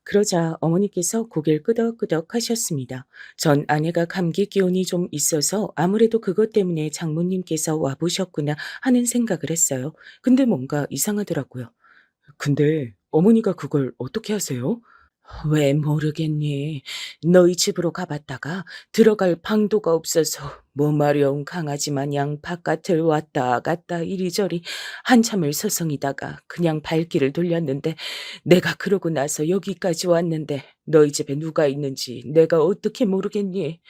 그러자 어머니께서 고개를 끄덕끄덕 하셨습니다. 전 아내가 감기 기운이 좀 있어서 아무래도 그것 때문에 장모님께서 와보셨구나 하는 생각을 했어요. 근데 뭔가 이상하더라고요. 근데 어머니가 그걸 어떻게 하세요? 왜 모르겠니? 너희 집으로 가봤다가 들어갈 방도가 없어서 몸마려운 강아지 마냥 바깥을 왔다 갔다 이리저리 한참을 서성이다가 그냥 발길을 돌렸는데 내가 그러고 나서 여기까지 왔는데 너희 집에 누가 있는지 내가 어떻게 모르겠니?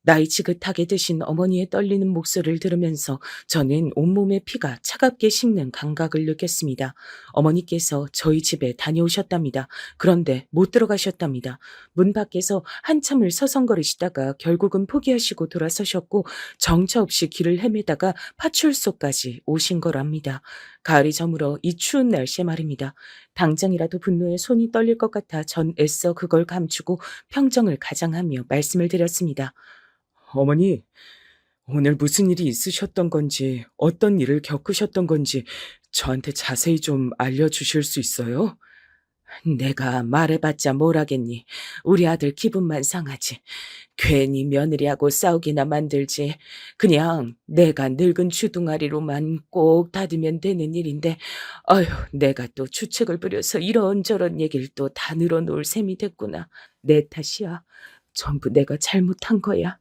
나이 지긋하게 드신 어머니의 떨리는 목소리를 들으면서 저는 온몸의 피가 차갑게 식는 감각을 느꼈습니다. 어머니께서 저희 집에 다녀오셨답니다. 그런데 못 들어가셨답니다. 문 밖에서 한참을 서성거리시다가 결국은 포기하시고 돌아서셨고 정처 없이 길을 헤매다가 파출소까지 오신 거랍니다. 가을이 저물어 이 추운 날씨에 말입니다. 당장이라도 분노에 손이 떨릴 것 같아 전 애써 그걸 감추고 평정을 가장하며 말씀을 드렸습니다. 어머니, 오늘 무슨 일이 있으셨던 건지, 어떤 일을 겪으셨던 건지 저한테 자세히 좀 알려주실 수 있어요? 내가 말해봤자 뭘 하겠니? 우리 아들 기분만 상하지. 괜히 며느리하고 싸우기나 만들지. 그냥 내가 늙은 주둥아리로만 꼭 닫으면 되는 일인데, 아휴, 내가 또 주책을 부려서 이런저런 얘기를 또 다 늘어놓을 셈이 됐구나. 내 탓이야. 전부 내가 잘못한 거야.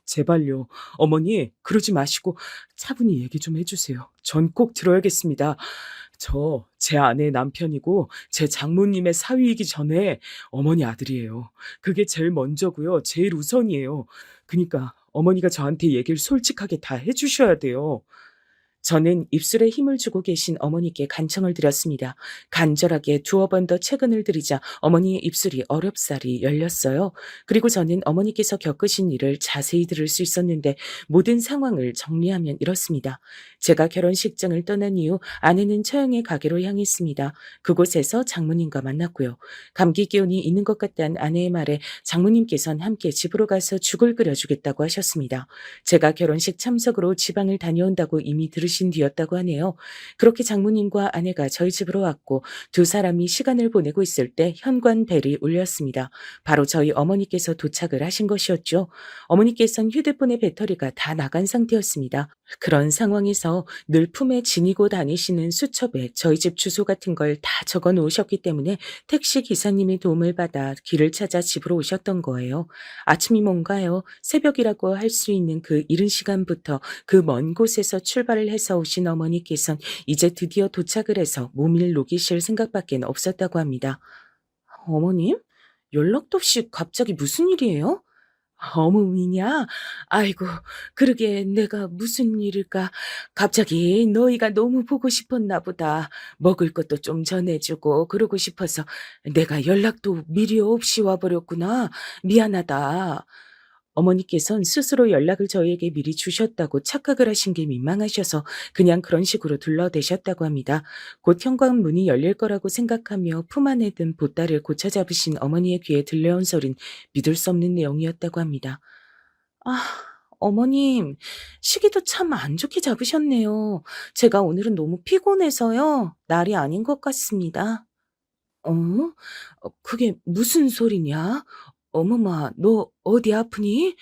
제발요. 어머니, 그러지 마시고 차분히 얘기 좀 해주세요. 전 꼭 들어야겠습니다. 제 아내의 남편이고 제 장모님의 사위이기 전에 어머니 아들이에요. 그게 제일 먼저고요. 제일 우선이에요. 그러니까 어머니가 저한테 얘기를 솔직하게 다 해주셔야 돼요. 저는 입술에 힘을 주고 계신 어머니께 간청을 드렸습니다. 간절하게 두어 번 더 채근을 들이자 어머니의 입술이 어렵사리 열렸어요. 그리고 저는 어머니께서 겪으신 일을 자세히 들을 수 있었는데 모든 상황을 정리하면 이렇습니다. 제가 결혼식장을 떠난 이후 아내는 처형의 가게로 향했습니다. 그곳에서 장모님과 만났고요. 감기 기운이 있는 것 같다는 아내의 말에 장모님께서는 함께 집으로 가서 죽을 끓여주겠다고 하셨습니다. 제가 결혼식 참석으로 지방을 다녀온다고 이미 들으신 뒤였다고 하네요. 그렇게 장모님과 아내가 저희 집으로 왔고 두 사람이 시간을 보내고 있을 때 현관 벨이 울렸습니다. 바로 저희 어머니께서 도착을 하신 것이었죠. 어머니께서는 휴대폰의 배터리가 다 나간 상태였습니다. 그런 상황에서 늘 품에 지니고 다니시는 수첩에 저희 집 주소 같은 걸 다 적어 놓으셨기 때문에 택시 기사님의 도움을 받아 길을 찾아 집으로 오셨던 거예요. 아침이 뭔가요? 새벽이라고 할 수 있는 그 이른 시간부터 그 먼 곳에서 출발을 해서 오신 어머니께선 이제 드디어 도착을 해서 몸을 녹이실 생각밖에 없었다고 합니다. 어머님? 연락도 없이 갑자기 무슨 일이에요? 어머니냐? 아이고, 그러게 내가 무슨 일일까? 갑자기 너희가 너무 보고 싶었나 보다. 먹을 것도 좀 전해주고 그러고 싶어서 내가 연락도 미리 없이 와버렸구나. 미안하다. 어머니께선 스스로 연락을 저희에게 미리 주셨다고 착각을 하신 게 민망하셔서 그냥 그런 식으로 둘러대셨다고 합니다. 곧 현관문이 열릴 거라고 생각하며 품 안에 든 보따리를 고쳐 잡으신 어머니의 귀에 들려온 소린 믿을 수 없는 내용이었다고 합니다. 아, 어머님, 시기도 참 안 좋게 잡으셨네요. 제가 오늘은 너무 피곤해서요. 날이 아닌 것 같습니다. 어? 그게 무슨 소리냐? 어머마, 너 어디 아프니?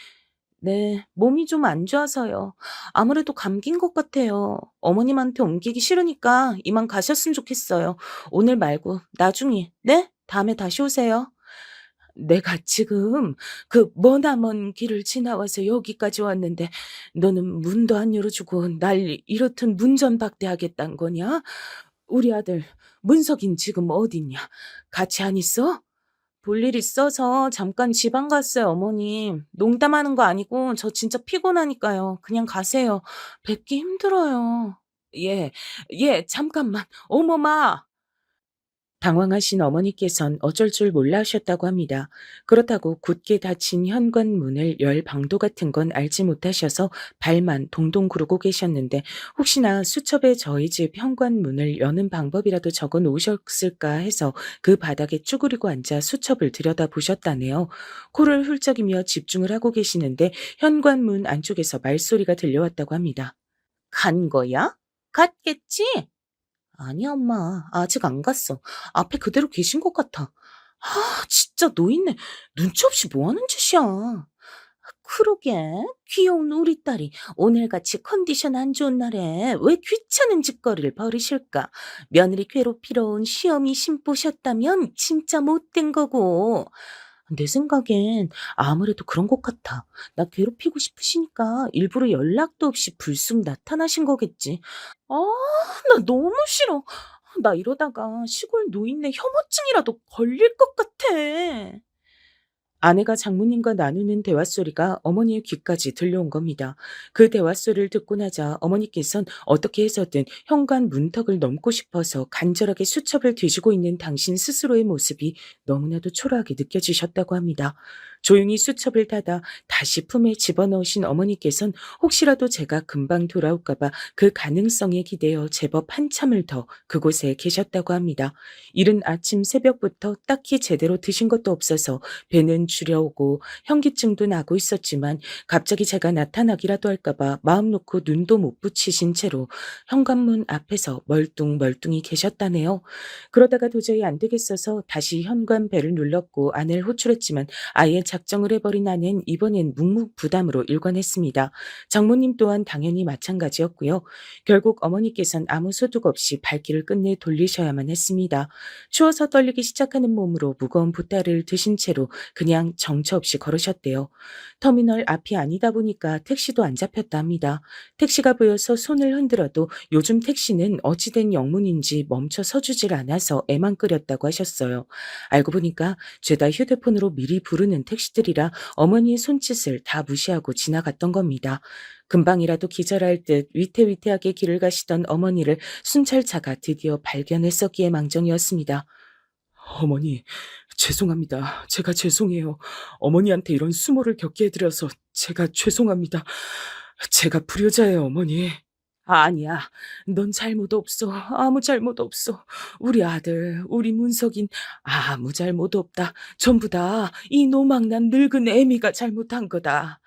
네, 몸이 좀 안 좋아서요. 아무래도 감기인 것 같아요. 어머님한테 옮기기 싫으니까 이만 가셨으면 좋겠어요. 오늘 말고 나중에, 네? 다음에 다시 오세요. 내가 지금 그 머나먼 길을 지나와서 여기까지 왔는데 너는 문도 안 열어주고 날 이렇듯 문전박대하겠단 거냐? 우리 아들 문석인 지금 어딨냐? 같이 안 있어? 볼일 있어서 잠깐 지방 갔어요, 어머님. 농담하는 거 아니고 저 진짜 피곤하니까요. 그냥 가세요. 뵙기 힘들어요. 예, 예, 잠깐만. 어머마! 당황하신 어머니께선 어쩔 줄 몰라 하셨다고 합니다. 그렇다고 굳게 닫힌 현관문을 열 방도 같은 건 알지 못하셔서 발만 동동 구르고 계셨는데 혹시나 수첩에 저희 집 현관문을 여는 방법이라도 적어 놓으셨을까 해서 그 바닥에 쭈그리고 앉아 수첩을 들여다보셨다네요. 코를 훌쩍이며 집중을 하고 계시는데 현관문 안쪽에서 말소리가 들려왔다고 합니다. 간 거야? 갔겠지? 아니, 엄마. 아직 안 갔어. 앞에 그대로 계신 것 같아. 아, 진짜 노인네. 눈치 없이 뭐 하는 짓이야. 그러게. 귀여운 우리 딸이 오늘같이 컨디션 안 좋은 날에 왜 귀찮은 짓거리를 벌이실까? 며느리 괴롭히러 온 시어미 신보셨다면 진짜 못된 거고. 내 생각엔 아무래도 그런 것 같아. 나 괴롭히고 싶으시니까 일부러 연락도 없이 불쑥 나타나신 거겠지. 아, 나 너무 싫어. 나 이러다가 시골 노인네 혐오증이라도 걸릴 것 같아. 아내가 장모님과 나누는 대화소리가 어머니의 귀까지 들려온 겁니다. 그 대화소리를 듣고 나자 어머니께선 어떻게 해서든 현관 문턱을 넘고 싶어서 간절하게 수첩을 뒤지고 있는 당신 스스로의 모습이 너무나도 초라하게 느껴지셨다고 합니다. 조용히 수첩을 닫아 다시 품에 집어넣으신 어머니께선 혹시라도 제가 금방 돌아올까봐 그 가능성에 기대어 제법 한참을 더 그곳에 계셨다고 합니다. 이른 아침 새벽부터 딱히 제대로 드신 것도 없어서 배는 주려오고 현기증도 나고 있었지만 갑자기 제가 나타나기라도 할까봐 마음 놓고 눈도 못 붙이신 채로 현관문 앞에서 멀뚱멀뚱히 계셨다네요. 그러다가 도저히 안 되겠어서 다시 현관 벨을 눌렀고 아내를 호출했지만 아예 작정을 해버린 아내는 이번엔 묵묵부담으로 일관했습니다. 장모님 또한 당연히 마찬가지였고요. 결국 어머니께선 아무 소득 없이 발길을 끝내 돌리셔야만 했습니다. 추워서 떨리기 시작하는 몸으로 무거운 보따리를 드신 채로 그냥 정처 없이 걸으셨대요. 터미널 앞이 아니다 보니까 택시도 안 잡혔다 합니다. 택시가 보여서 손을 흔들어도 요즘 택시는 어찌된 영문인지 멈춰 서주질 않아서 애만 끓였다고 하셨어요. 알고 보니까 죄다 휴대폰으로 미리 부르는 택시 솜씨들이라 어머니의 손짓을 다 무시하고 지나갔던 겁니다. 금방이라도 기절할 듯 위태위태하게 길을 가시던 어머니를 순찰차가 드디어 발견했었기에 망정이었습니다. 어머니, 죄송합니다. 제가 죄송해요. 어머니한테 이런 수모를 겪게 해드려서 제가 죄송합니다. 제가 불효자예요, 어머니. 아니야. 넌 잘못 없어. 아무 잘못 없어. 우리 아들, 우리 문석인 아무 잘못 없다. 전부 다 이 노망난 늙은 애미가 잘못한 거다.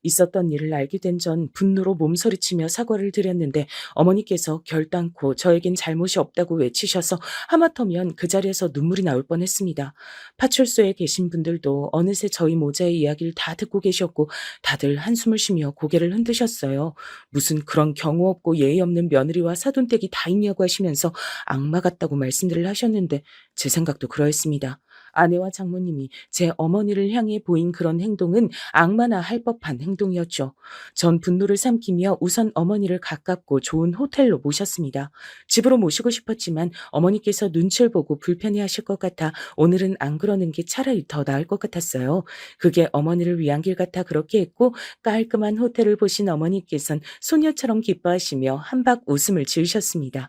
있었던 일을 알게 된 전 분노로 몸서리치며 사과를 드렸는데 어머니께서 결단코 저에겐 잘못이 없다고 외치셔서 하마터면 그 자리에서 눈물이 나올 뻔했습니다. 파출소에 계신 분들도 어느새 저희 모자의 이야기를 다 듣고 계셨고 다들 한숨을 쉬며 고개를 흔드셨어요. 무슨 그런 경우 없고 예의 없는 며느리와 사돈댁이 다 있냐고 하시면서 악마 같다고 말씀들을 하셨는데 제 생각도 그러했습니다. 아내와 장모님이 제 어머니를 향해 보인 그런 행동은 악마나 할 법한 행동이었죠. 전 분노를 삼키며 우선 어머니를 가깝고 좋은 호텔로 모셨습니다. 집으로 모시고 싶었지만 어머니께서 눈치를 보고 불편해하실 것 같아 오늘은 안 그러는 게 차라리 더 나을 것 같았어요. 그게 어머니를 위한 길 같아 그렇게 했고 깔끔한 호텔을 보신 어머니께선 소녀처럼 기뻐하시며 한박 웃음을 지으셨습니다.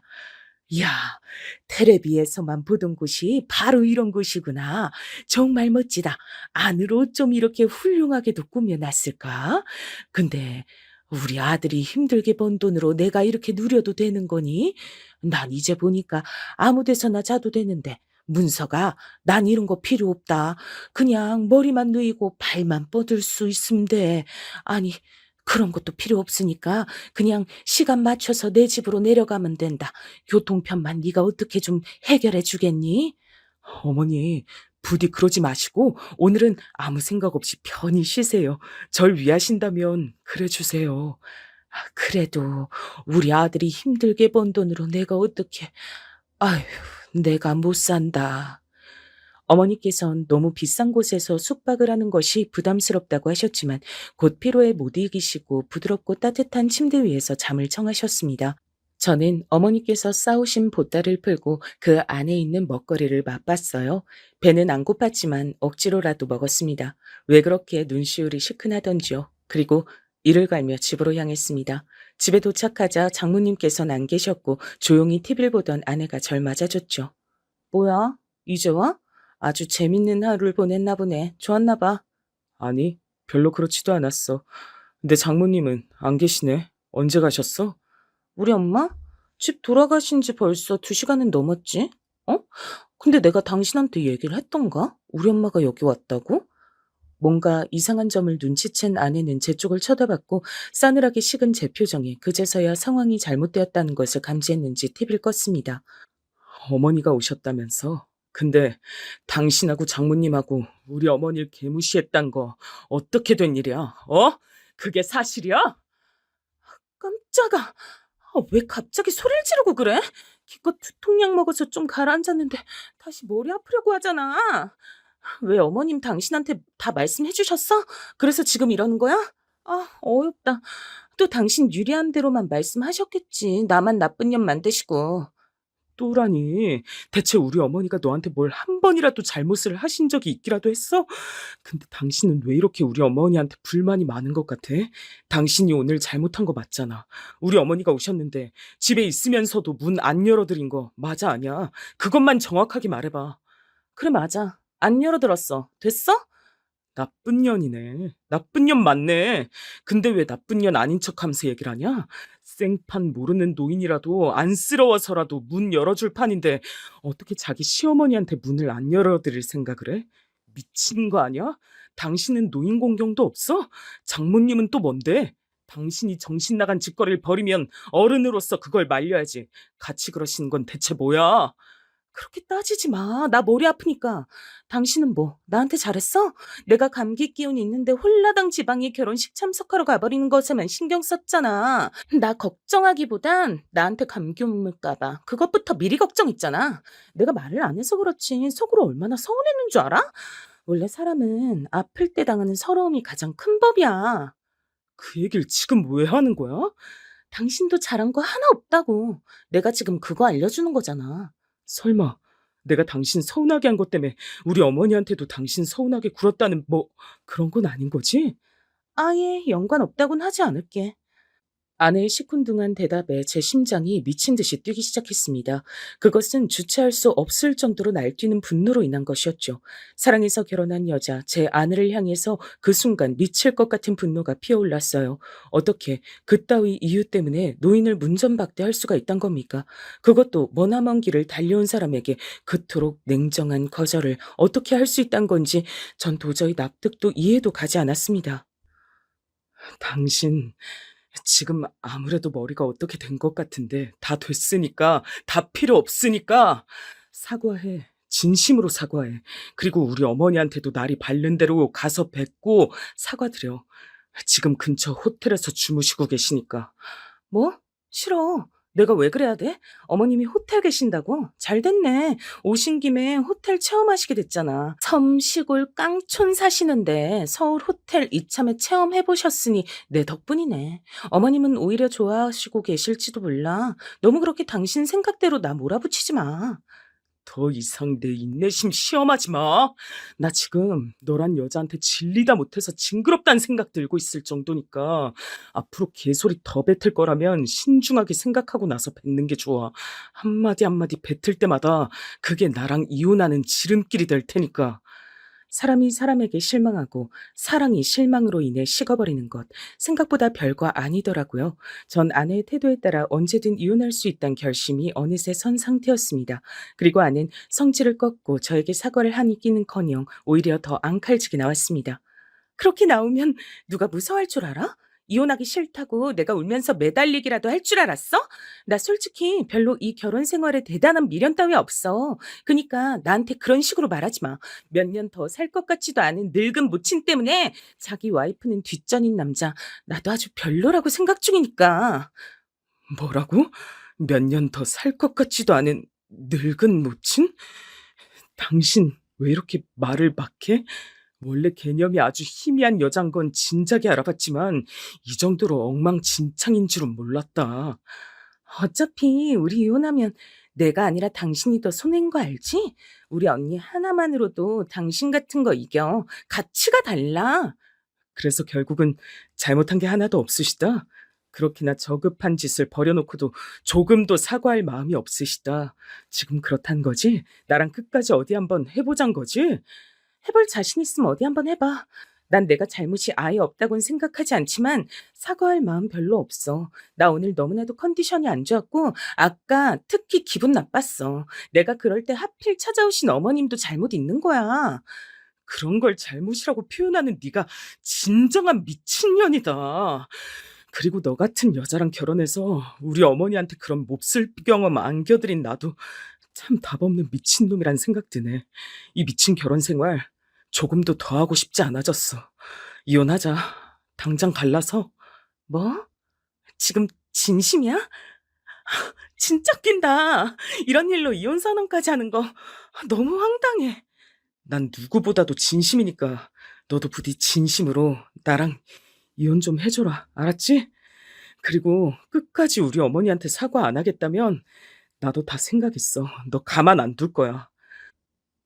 이야, 텔레비에서만 보던 곳이 바로 이런 곳이구나. 정말 멋지다. 안으로 좀 이렇게 훌륭하게도 꾸며놨을까? 근데 우리 아들이 힘들게 번 돈으로 내가 이렇게 누려도 되는 거니? 난 이제 보니까 아무 데서나 자도 되는데. 문서가 난 이런 거 필요 없다. 그냥 머리만 누이고 발만 뻗을 수 있으면 돼. 아니, 그런 것도 필요 없으니까 그냥 시간 맞춰서 내 집으로 내려가면 된다. 교통편만 네가 어떻게 좀 해결해 주겠니? 어머니, 부디 그러지 마시고 오늘은 아무 생각 없이 편히 쉬세요. 절 위하신다면 그래 주세요. 그래도 우리 아들이 힘들게 번 돈으로 내가 어떻게... 아휴, 내가 못 산다. 어머니께선 너무 비싼 곳에서 숙박을 하는 것이 부담스럽다고 하셨지만 곧 피로에 못 이기시고 부드럽고 따뜻한 침대 위에서 잠을 청하셨습니다. 저는 어머니께서 싸우신 보따를 풀고 그 안에 있는 먹거리를 맛봤어요. 배는 안 고팠지만 억지로라도 먹었습니다. 왜 그렇게 눈시울이 시큰하던지요. 그리고 이를 갈며 집으로 향했습니다. 집에 도착하자 장모님께서는 안 계셨고 조용히 TV를 보던 아내가 절 맞아줬죠. 뭐야? 이제 와? 아주 재밌는 하루를 보냈나 보네. 좋았나 봐. 아니, 별로 그렇지도 않았어. 근데 장모님은 안 계시네. 언제 가셨어? 우리 엄마? 집 돌아가신 지 벌써 2시간은 넘었지? 어? 근데 내가 당신한테 얘기를 했던가? 우리 엄마가 여기 왔다고? 뭔가 이상한 점을 눈치챈 아내는 제 쪽을 쳐다봤고 싸늘하게 식은 제 표정에 그제서야 상황이 잘못되었다는 것을 감지했는지 TV를 껐습니다. 어머니가 오셨다면서? 근데 당신하고 장모님하고 우리 어머니를 개무시했단 거 어떻게 된 일이야? 어? 그게 사실이야? 깜짝아. 왜 갑자기 소리를 지르고 그래? 기껏 두통약 먹어서 좀 가라앉았는데 다시 머리 아프려고 하잖아. 왜 어머님 당신한테 다 말씀해 주셨어? 그래서 지금 이러는 거야? 어이없다. 또 당신 유리한 대로만 말씀하셨겠지. 나만 나쁜 년 만드시고. 또라니. 대체 우리 어머니가 너한테 뭘 한 번이라도 잘못을 하신 적이 있기라도 했어? 근데 당신은 왜 이렇게 우리 어머니한테 불만이 많은 것 같아? 당신이 오늘 잘못한 거 맞잖아. 우리 어머니가 오셨는데 집에 있으면서도 문 안 열어드린 거 맞아 아니야? 그것만 정확하게 말해봐. 그래 맞아. 안 열어들었어. 됐어? 나쁜 년이네. 나쁜 년 맞네. 근데 왜 나쁜 년 아닌 척하면서 얘기를 하냐? 생판 모르는 노인이라도 안쓰러워서라도 문 열어줄 판인데 어떻게 자기 시어머니한테 문을 안 열어드릴 생각을 해? 미친 거 아니야? 당신은 노인 공경도 없어? 장모님은 또 뭔데? 당신이 정신 나간 짓거리를 벌이면 어른으로서 그걸 말려야지. 같이 그러시는 건 대체 뭐야? 그렇게 따지지 마. 나 머리 아프니까. 당신은 뭐 나한테 잘했어? 내가 감기 기운이 있는데 홀라당 지방이 결혼식 참석하러 가버리는 것에만 신경 썼잖아. 나 걱정하기보단 나한테 감기 옮을까 봐. 그것부터 미리 걱정했잖아. 내가 말을 안 해서 그렇지 속으로 얼마나 서운했는 줄 알아? 원래 사람은 아플 때 당하는 서러움이 가장 큰 법이야. 그 얘기를 지금 왜 하는 거야? 당신도 잘한 거 하나 없다고. 내가 지금 그거 알려주는 거잖아. 설마 내가 당신 서운하게 한 것 때문에 우리 어머니한테도 당신 서운하게 굴었다는 뭐 그런 건 아닌 거지? 아예 연관 없다고는 하지 않을게. 아내의 시큰둥한 대답에 제 심장이 미친 듯이 뛰기 시작했습니다. 그것은 주체할 수 없을 정도로 날뛰는 분노로 인한 것이었죠. 사랑해서 결혼한 여자, 제 아내를 향해서 그 순간 미칠 것 같은 분노가 피어올랐어요. 어떻게 그따위 이유 때문에 노인을 문전박대할 수가 있단 겁니까? 그것도 머나먼 길을 달려온 사람에게 그토록 냉정한 거절을 어떻게 할 수 있단 건지 전 도저히 납득도 이해도 가지 않았습니다. 당신 지금 아무래도 머리가 어떻게 된 것 같은데 다 됐으니까 다 필요 없으니까 사과해. 진심으로 사과해. 그리고 우리 어머니한테도 날이 밝는 대로 가서 뵙고 사과드려. 지금 근처 호텔에서 주무시고 계시니까. 뭐? 싫어. 내가 왜 그래야 돼? 어머님이 호텔 계신다고? 잘 됐네. 오신 김에 호텔 체험하시게 됐잖아. 섬 시골 깡촌 사시는데 서울 호텔 이참에 체험해보셨으니 내 덕분이네. 어머님은 오히려 좋아하시고 계실지도 몰라. 너무 그렇게 당신 생각대로 나 몰아붙이지 마. 더 이상 내 인내심 시험하지 마. 나 지금 너란 여자한테 질리다 못해서 징그럽다는 생각 들고 있을 정도니까 앞으로 개소리 더 뱉을 거라면 신중하게 생각하고 나서 뱉는 게 좋아. 한마디 한마디 뱉을 때마다 그게 나랑 이혼하는 지름길이 될 테니까. 사람이 사람에게 실망하고 사랑이 실망으로 인해 식어버리는 것, 생각보다 별거 아니더라고요. 전 아내의 태도에 따라 언제든 이혼할 수 있다는 결심이 어느새 선 상태였습니다. 그리고 아내는 성질을 꺾고 저에게 사과를 하기는커녕 오히려 더 앙칼지게 나왔습니다. 그렇게 나오면 누가 무서워할 줄 알아? 이혼하기 싫다고 내가 울면서 매달리기라도 할 줄 알았어? 나 솔직히 별로 이 결혼 생활에 대단한 미련 따위 없어. 그니까 나한테 그런 식으로 말하지 마. 몇 년 더 살 것 같지도 않은 늙은 모친 때문에 자기 와이프는 뒷전인 남자, 나도 아주 별로라고 생각 중이니까. 뭐라고? 몇 년 더 살 것 같지도 않은 늙은 모친? 당신 왜 이렇게 말을 막 해? 원래 개념이 아주 희미한 여잔 건 진작에 알아봤지만 이 정도로 엉망진창인 줄은 몰랐다. 어차피 우리 이혼하면 내가 아니라 당신이 더 손해인 거 알지? 우리 언니 하나만으로도 당신 같은 거 이겨. 가치가 달라. 그래서 결국은 잘못한 게 하나도 없으시다. 그렇게나 저급한 짓을 벌여놓고도 조금도 사과할 마음이 없으시다. 지금 그렇단 거지? 나랑 끝까지 어디 한번 해보잔 거지? 해볼 자신 있으면 어디 한번 해봐. 난 내가 잘못이 아예 없다고는 생각하지 않지만 사과할 마음 별로 없어. 나 오늘 너무나도 컨디션이 안 좋았고 아까 특히 기분 나빴어. 내가 그럴 때 하필 찾아오신 어머님도 잘못 있는 거야. 그런 걸 잘못이라고 표현하는 네가 진정한 미친년이다. 그리고 너 같은 여자랑 결혼해서 우리 어머니한테 그런 몹쓸 경험 안겨드린 나도 참 답없는 미친놈이란 생각 드네. 이 미친 결혼 생활 조금도 더 하고 싶지 않아졌어. 이혼하자. 당장 갈라서. 뭐? 지금 진심이야? 진짜 낀다. 이런 일로 이혼 선언까지 하는 거 너무 황당해. 난 누구보다도 진심이니까 너도 부디 진심으로 나랑 이혼 좀 해줘라. 알았지? 그리고 끝까지 우리 어머니한테 사과 안 하겠다면 나도 다 생각했어. 너 가만 안 둘 거야.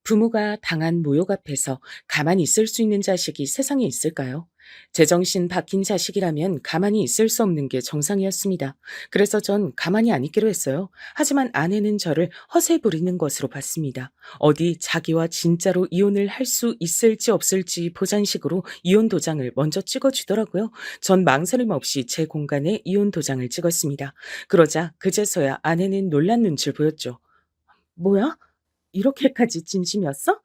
부모가 당한 모욕 앞에서 가만히 있을 수 있는 자식이 세상에 있을까요? 제정신 박힌 자식이라면 가만히 있을 수 없는 게 정상이었습니다. 그래서 전 가만히 안 있기로 했어요. 하지만 아내는 저를 허세 부리는 것으로 봤습니다. 어디 자기와 진짜로 이혼을 할 수 있을지 없을지 보잔식으로 이혼 도장을 먼저 찍어주더라고요. 전 망설임 없이 제 공간에 이혼 도장을 찍었습니다. 그러자 그제서야 아내는 놀란 눈치를 보였죠. 뭐야? 이렇게까지 진심이었어?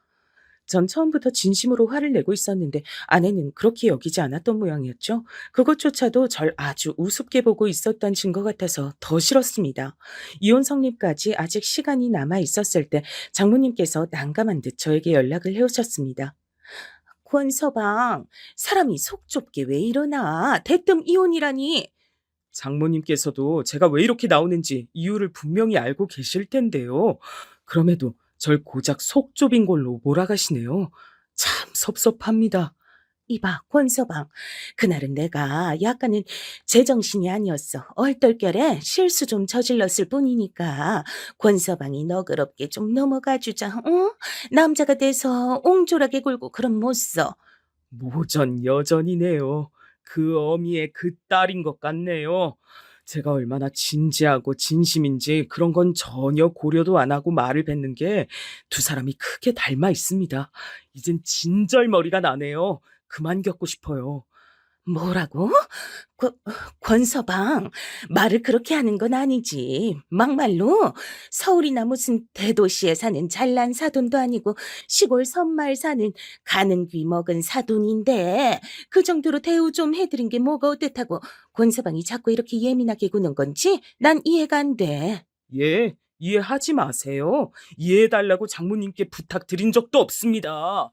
전 처음부터 진심으로 화를 내고 있었는데 아내는 그렇게 여기지 않았던 모양이었죠. 그것조차도 절 아주 우습게 보고 있었던 증거 같아서 더 싫었습니다. 이혼 성립까지 아직 시간이 남아 있었을 때 장모님께서 난감한 듯 저에게 연락을 해오셨습니다. 권서방, 사람이 속 좁게 왜 이러나? 대뜸 이혼이라니. 장모님께서도 제가 왜 이렇게 나오는지 이유를 분명히 알고 계실 텐데요. 그럼에도 절 고작 속 좁인 걸로 몰아가시네요. 참 섭섭합니다. 이봐, 권서방. 그날은 내가 약간은 제정신이 아니었어. 얼떨결에 실수 좀 저질렀을 뿐이니까 권서방이 너그럽게 좀 넘어가 주자. 응? 남자가 돼서 옹졸하게 굴고 그럼 못 써.
모전 여전이네요. 그 어미의 그 딸인 것 같네요. 제가 얼마나 진지하고 진심인지 그런 건 전혀 고려도 안 하고 말을 뱉는 게 두 사람이 크게 닮아 있습니다. 이젠 진절머리가 나네요. 그만 겪고 싶어요.
뭐라고? 권, 권서방, 말을 그렇게 하는 건 아니지. 막말로 서울이나 무슨 대도시에 사는 잘난 사돈도 아니고 시골 섬마을 사는 가는 귀 먹은 사돈인데 그 정도로 대우 좀 해드린 게 뭐가 어땠다고 권서방이 자꾸 이렇게 예민하게 구는 건지 난 이해가 안 돼.
예, 이해하지 마세요. 이해해달라고 장모님께 부탁드린 적도 없습니다.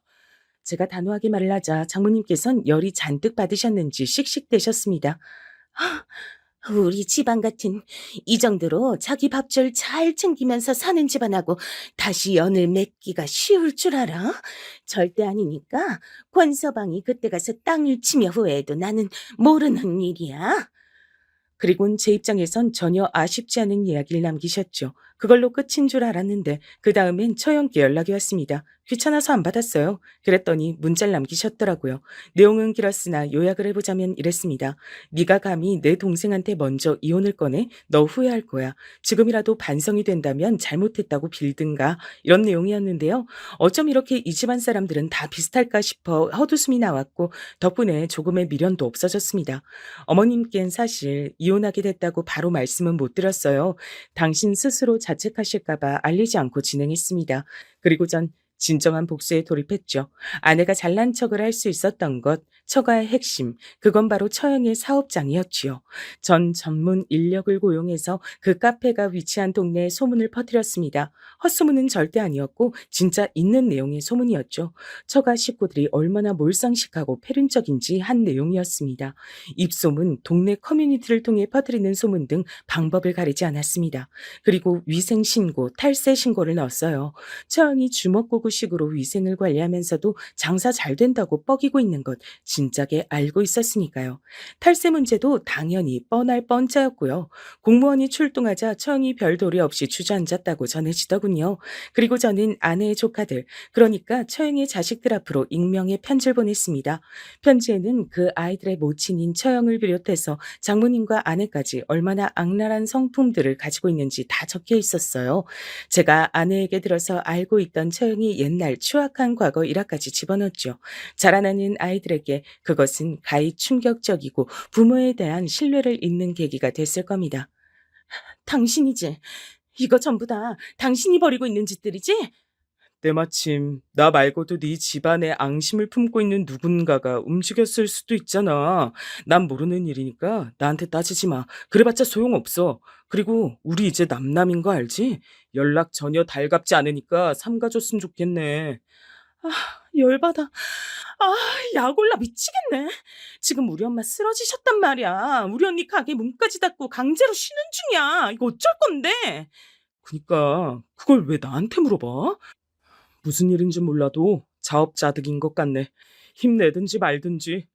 제가 단호하게 말을 하자 장모님께선 열이 잔뜩 받으셨는지 씩씩대셨습니다. 우리 집안 같은 이 정도로 자기 밥줄 잘 챙기면서 사는 집안하고 다시 연을 맺기가 쉬울 줄 알아? 절대 아니니까 권서방이 그때 가서 땅을 치며 후회해도 나는 모르는 일이야. 그리고는 제 입장에선 전혀 아쉽지 않은 이야기를 남기셨죠. 그걸로 끝인 줄 알았는데 그 다음엔 처형께 연락이 왔습니다. 귀찮아서 안 받았어요. 그랬더니 문자를 남기셨더라고요. 내용은 길었으나 요약을 해보자면 이랬습니다. 네가 감히 내 동생한테 먼저 이혼을 꺼내? 너 후회할 거야. 지금이라도 반성이 된다면 잘못했다고 빌든가. 이런 내용이었는데요. 어쩜 이렇게 이 집안 사람들은 다 비슷할까 싶어 헛웃음이 나왔고 덕분에 조금의 미련도 없어졌습니다. 어머님께는 사실 이혼하게 됐다고 바로 말씀은 못 드렸어요. 당신 스스로 자책하실까봐 알리지 않고 진행했습니다. 그리고 전 진정한 복수에 돌입했죠. 아내가 잘난 척을 할 수 있었던 것, 처가의 핵심, 그건 바로 처형의 사업장이었지요. 전 전문 인력을 고용해서 그 카페가 위치한 동네에 소문을 퍼뜨렸습니다. 헛소문은 절대 아니었고 진짜 있는 내용의 소문이었죠. 처가 식구들이 얼마나 몰상식하고 패륜적인지 한 내용이었습니다. 입소문, 동네 커뮤니티를 통해 퍼뜨리는 소문 등 방법을 가리지 않았습니다. 그리고 위생신고, 탈세신고를 넣었어요. 처형이 주먹구구식으로 위생을 관리하면서도 장사 잘 된다고 뻐기고 있는 것 진작에 알고 있었으니까요. 탈세 문제도 당연히 뻔할 뻔짜였고요. 공무원이 출동하자 처형이 별도리 없이 주저앉았다고 전해지더군요. 그리고 저는 아내의 조카들, 그러니까 처형의 자식들 앞으로 익명의 편지를 보냈습니다. 편지에는 그 아이들의 모친인 처형을 비롯해서 장모님과 아내까지 얼마나 악랄한 성품들을 가지고 있는지 다 적혀 있었어요. 제가 아내에게 들어서 알고 있던 처형이 옛날 추악한 과거 일화까지 집어넣었죠. 자라나는 아이들에게 그것은 가히 충격적이고 부모에 대한 신뢰를 잇는 계기가 됐을 겁니다. 당신이지? 이거 전부 다 당신이 벌이고 있는 짓들이지?
때마침 나 말고도 네 집안에 앙심을 품고 있는 누군가가 움직였을 수도 있잖아. 난 모르는 일이니까 나한테 따지지 마. 그래봤자 소용없어. 그리고 우리 이제 남남인 거 알지? 연락 전혀 달갑지 않으니까 삼가줬으면 좋겠네. 아, 열받아. 아, 약 올라 미치겠네. 지금 우리 엄마 쓰러지셨단 말이야. 우리 언니 가게 문까지 닫고 강제로 쉬는 중이야. 이거 어쩔 건데? 그니까 그걸 왜 나한테 물어봐? 무슨 일인지 몰라도 자업자득인 것 같네. 힘내든지 말든지.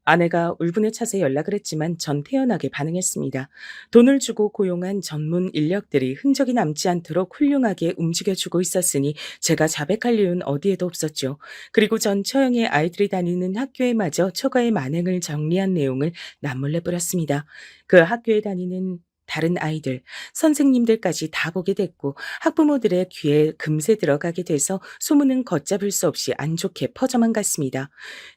아내가 울분에 차서 연락을 했지만 전 태연하게 반응했습니다. 돈을 주고 고용한 전문 인력들이 흔적이 남지 않도록 훌륭하게 움직여주고 있었으니 제가 자백할 이유는 어디에도 없었죠. 그리고 전 처형의 아이들이 다니는 학교에 마저 처가의 만행을 정리한 내용을 남몰래 뿌렸습니다. 그 학교에 다니는 다른 아이들, 선생님들까지 다 보게 됐고 학부모들의 귀에 금세 들어가게 돼서 소문은 걷잡을 수 없이 안 좋게 퍼져만 갔습니다.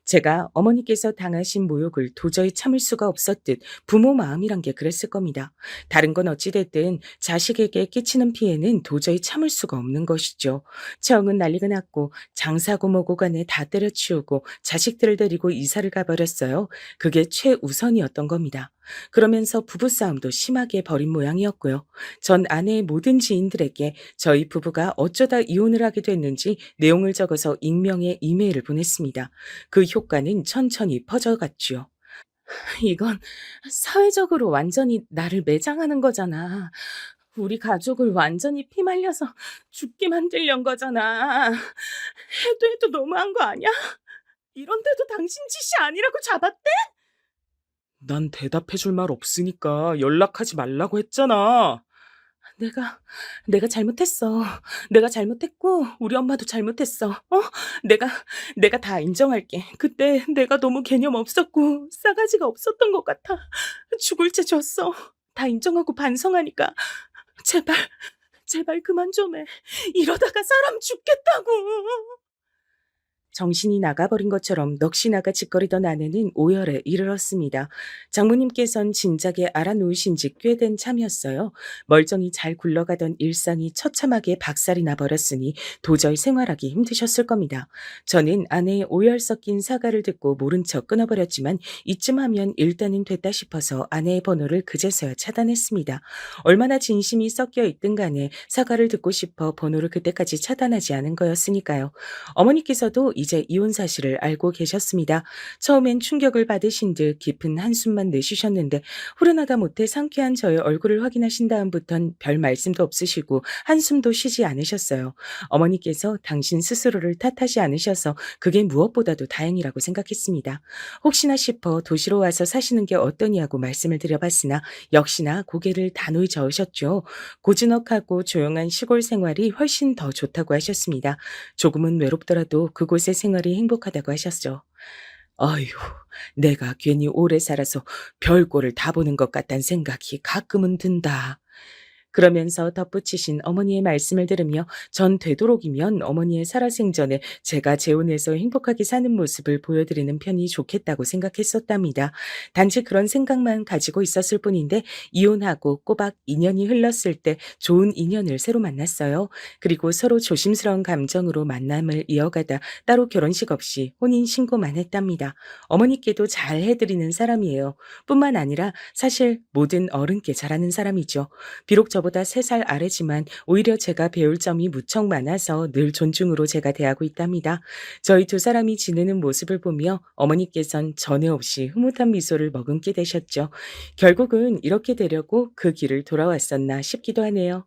제가 어머니께서 당하신 모욕을 도저히 참을 수가 없었듯 부모 마음이란 게 그랬을 겁니다. 다른 건 어찌됐든 자식에게 끼치는 피해는 도저히 참을 수가 없는 것이죠. 처형은 난리가 났고 장사고 뭐고 간에 다 때려치우고 자식들을 데리고 이사를 가버렸어요. 그게 최우선이었던 겁니다. 그러면서 부부싸움도 심하게 벌인 모양이었고요. 전 아내의 모든 지인들에게 저희 부부가 어쩌다 이혼을 하게 됐는지 내용을 적어서 익명의 이메일을 보냈습니다. 그 효과는 천천히 퍼져갔죠. 이건 사회적으로 완전히 나를 매장하는 거잖아. 우리 가족을 완전히 피말려서 죽게 만들려는 거잖아. 해도 너무한 거 아니야?
이런데도 당신 짓이 아니라고 잡았대? 난 대답해줄 말 없으니까 연락하지 말라고 했잖아. 내가 잘못했어. 내가 잘못했고, 우리 엄마도 잘못했어. 내가 다 인정할게. 그때 내가 너무 개념 없었고, 싸가지가 없었던 것 같아. 죽을 죄 졌어. 다 인정하고 반성하니까. 제발, 제발 그만 좀 해. 이러다가 사람 죽겠다고.
정신이 나가버린 것처럼 넋이나가 짓거리던 아내는 오열에 이르렀습니다. 장모님께선 진작에 알아놓으신 지 꽤 된 참이었어요. 멀쩡히 잘 굴러가던 일상이 처참하게 박살이 나버렸으니 도저히 생활하기 힘드셨을 겁니다. 저는 아내의 오열 섞인 사과를 듣고 모른 척 끊어버렸지만 이쯤 하면 일단은 됐다 싶어서 아내의 번호를 그제서야 차단했습니다. 얼마나 진심이 섞여 있든 간에 사과를 듣고 싶어 번호를 그때까지 차단하지 않은 거였으니까요. 어머니께서도 이제 이혼 사실을 알고 계셨습니다. 처음엔 충격을 받으신 듯 깊은 한숨만 내쉬셨는데 후련하다 못해 상쾌한 저의 얼굴을 확인하신 다음부턴 별 말씀도 없으시고 한숨도 쉬지 않으셨어요. 어머니께서 당신 스스로를 탓하지 않으셔서 그게 무엇보다도 다행이라고 생각했습니다. 혹시나 싶어 도시로 와서 사시는 게 어떠냐고 말씀을 드려봤으나 역시나 고개를 단호히 저으셨죠. 고즈넉하고 조용한 시골 생활이 훨씬 더 좋다고 하셨습니다. 조금은 외롭더라도 그곳의 생활이 행복하다고 하셨죠. 어휴, 내가 괜히 오래 살아서 별꼴을 다 보는 것 같다는 생각이 가끔은 든다. 그러면서 덧붙이신 어머니의 말씀을 들으며 전 되도록이면 어머니의 살아생전에 제가 재혼해서 행복하게 사는 모습을 보여드리는 편이 좋겠다고 생각했었답니다. 단지 그런 생각만 가지고 있었을 뿐인데 이혼하고 꼬박 2년이 흘렀을 때 좋은 인연을 새로 만났어요. 그리고 서로 조심스러운 감정으로 만남을 이어가다 따로 결혼식 없이 혼인신고만 했답니다. 어머니께도 잘 해드리는 사람이에요. 뿐만 아니라 사실 모든 어른께 잘하는 사람이죠. 비록 저보다 3살 아래지만 오히려 제가 배울 점이 무척 많아서 늘 존중으로 제가 대하고 있답니다. 저희 두 사람이 지내는 모습을 보며 어머니께선 전에 없이 흐뭇한 미소를 머금게 되셨죠. 결국은 이렇게 되려고 그 길을 돌아왔었나 싶기도 하네요.